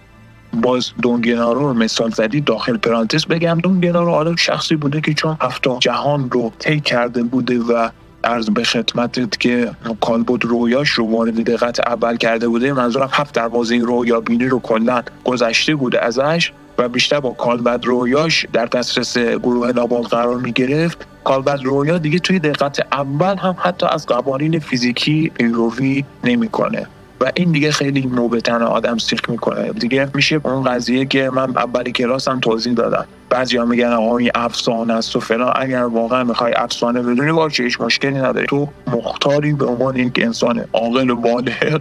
باز دونگنارو رو مثال زدی، داخل پرانتز بگم دونگنارو حالا شخصی بوده که چون 7 جهان رو طی کرده بوده و عرض به خدمتت که کالبد رویاش رو مورد دقت اول کرده بوده، منظورم 7 دروازه رویا بینی رو کلا گذشته بوده ازش و بیشتر با کالبد رویاش در دسترس گروه نابال قرار میگرفت. کالبد رویا دیگه توی دقت اول هم حتی از قوانین فیزیکی پیروی نمیکنه و این دیگه خیلی نوبتن آدم سیخ میکنه دیگه. میشه اون قضیه که من اولی کلاس هم توضیح دادم، بعضیا میگن آقا این افسانه است و فلان. اگر واقعا میخوای افسانه بدونی باشه هیچ مشکلی نداره، تو مختاری به عنوان یک انسان عاقل و بالغ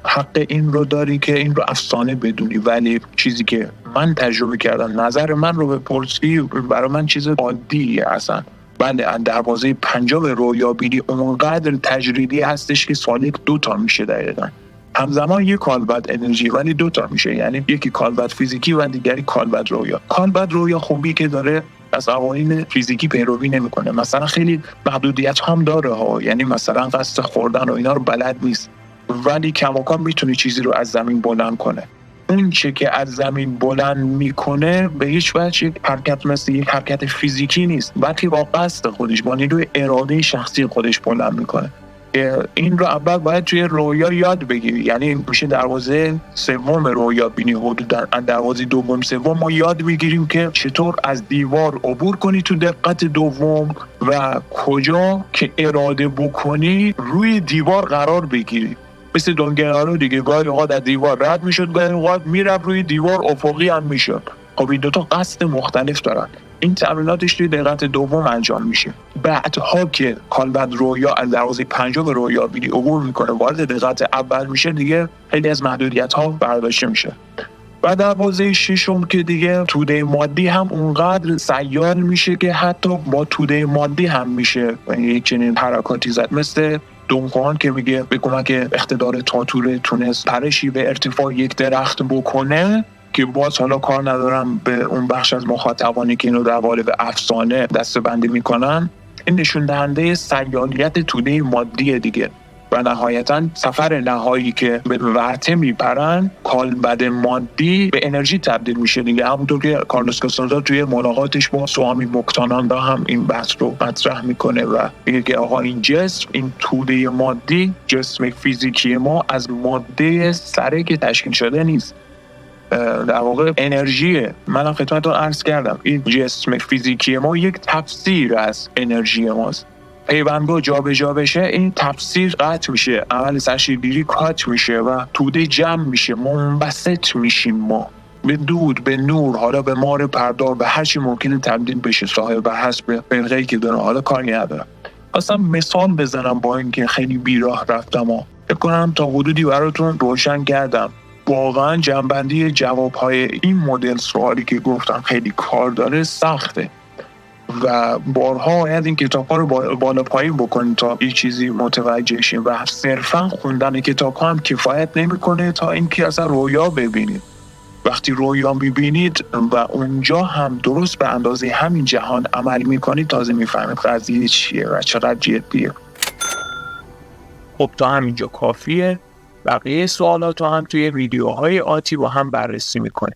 حق این رو داری که این رو افسانه بدونی. ولی چیزی که من تجربه کردم، نظر من رو بپرسی، برای من چیز عادیه اصلا. بله دروازه پنجم رویابینی اونقدر تجریدی هستش که سالیک 2 میشه دقیقا، همزمان یک کالبد انرژی ولی 2 میشه، یعنی یکی کالبد فیزیکی و دیگری کالبد رویا. کالبد رویا خوبی که داره از قوانین فیزیکی پیروی نمیکنه، مثلا خیلی محدودیت هم داره ها، یعنی مثلا قصد خوردن و اینا رو بلد نیست، ولی کماکان میتونه چیزی رو از زمین بلند کنه. اون چه که از زمین بلند میکنه به هیچ وجه یک حرکت مثل یک حرکت فیزیکی نیست، بلکه با قصد خودش، با نیروی اراده شخصی خودش بلند میکنه. این رو اول باید توی رویا یاد بگیری، یعنی میشه دروازه 3 رویا بینی، حدودا دروازه 2 3 ما یاد میگیریم که چطور از دیوار عبور کنی تو دقت 2 و کجا که اراده بکنی روی دیوار قرار بگیری. مثل دونگنارو دیگه، گاهی اوقات از دیوار رد میشد، گاهی اوقات میرفت روی دیوار افقی هم میشد. خب این 2 قصد مختلف دارن. این تمریناتش توی دقت 2 انجام میشه. بعدها که کالبد رویا از دروازه 5 رویا بینی عبور میکنه وارد دقت اول میشه، دیگه خیلی از محدودیت ها برداشته میشه. و دروازه 6 که دیگه توده مادی هم اونقدر سیال میشه که حتی با توده مادی هم میشه یک چنین حرکاتی زد، مثل دونکوان که میگه به کمک اقتدار تاتوره تونست پرشی به ارتفاع یک درخت بکنه، که باز حالا کار ندارم به اون بخش از مخاطبانی که اینو در قالب افسانه دسته‌بندی میکنن. این نشون دهنده سیالیت توده مادی دیگه و نهایتاً سفر نهایی که به ورطه میپرن، کالبد مادی به انرژی تبدیل میشه دیگه. همونطور که کارلوس کاستانزا توی ملاقاتش با سوامی موکتاناندا هم این بحث رو مطرح میکنه و میگه که آقا این جسم، این توده مادی، جسم فیزیکی ما از ماده سره که تشکیل شده نیست، در واقع انرژیه. منم خدمتتون عرض کردم این جسم فیزیکی ما یک تفسیر از انرژی ماست. پیوندگاه جا به جا بشه این تفسیر قطع میشه، عمل سرشیبگیری قطع میشه و توده جمع میشه، منبسط میشیم ما به دود، به نور، حالا به مار پردار، به هر چی ممکنه تبدیل بشه صاحب بر حسب فرقه‌ای که داره. حالا کاری ندارم، اصلا مثال بزنم با اینکه خیلی بیراه رفتم و فکر کنم تا حدودی براتون روشن کردم. واقعا جنبندی جوابهای این مدل سوالی که گفتم خیلی کار داره، سخته و بارها باید این کتاب‌ها رو بالا پایین بکنید تا این چیزی متوجه شیم و صرفا خوندن کتاب‌ها هم کفایت نمی‌کنه تا اینکه اصلا رویا ببینید. وقتی رویا می‌بینید و اونجا هم درست به اندازه همین جهان عمل می‌کنید، تازه می‌فهمید قضیه چیه و چقدر جدیه. خب تا همینجا کافیه. بقیه سوالات هم توی ویدیوهای آتی با هم بررسی می‌کنیم.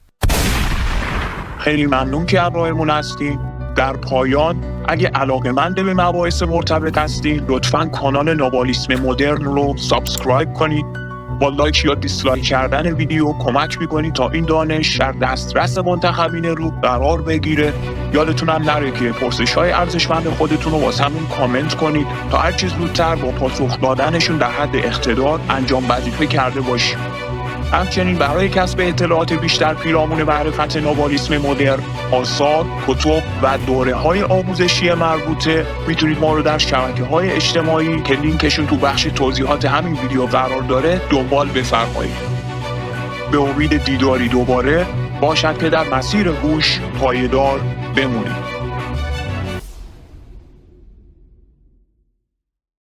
خیلی ممنون که همراهمون هستید. در پایان اگه علاقه‌مند به مباحث مرتبط هستید لطفاً کانال نابالیسم مدرن رو سابسکرایب کنید. با لایک یا دیسلایک کردن ویدیو کمک می‌کنید تا این دانش در دسترس منتخبین رو قرار بگیره. یادتون هم نره که پرسش‌های ارزشمند خودتون رو واسمون کامنت کنید تا هر چیز زودتر با پاسخ دادنشون در حد اقتدار انجام وظیفه کرده باشیم. همچنین برای کسب اطلاعات بیشتر پیرامون معرفت نابالیسم مدرن، آثار، کتب و دوره‌های آموزشی مربوطه میتونید ما رو در شبکه‌های اجتماعی که لینکشون تو بخش توضیحات همین ویدیو قرار داره دنبال بفرمایید. به امید دیداری دوباره، باشد که در مسیر هوش پایدار بمونید.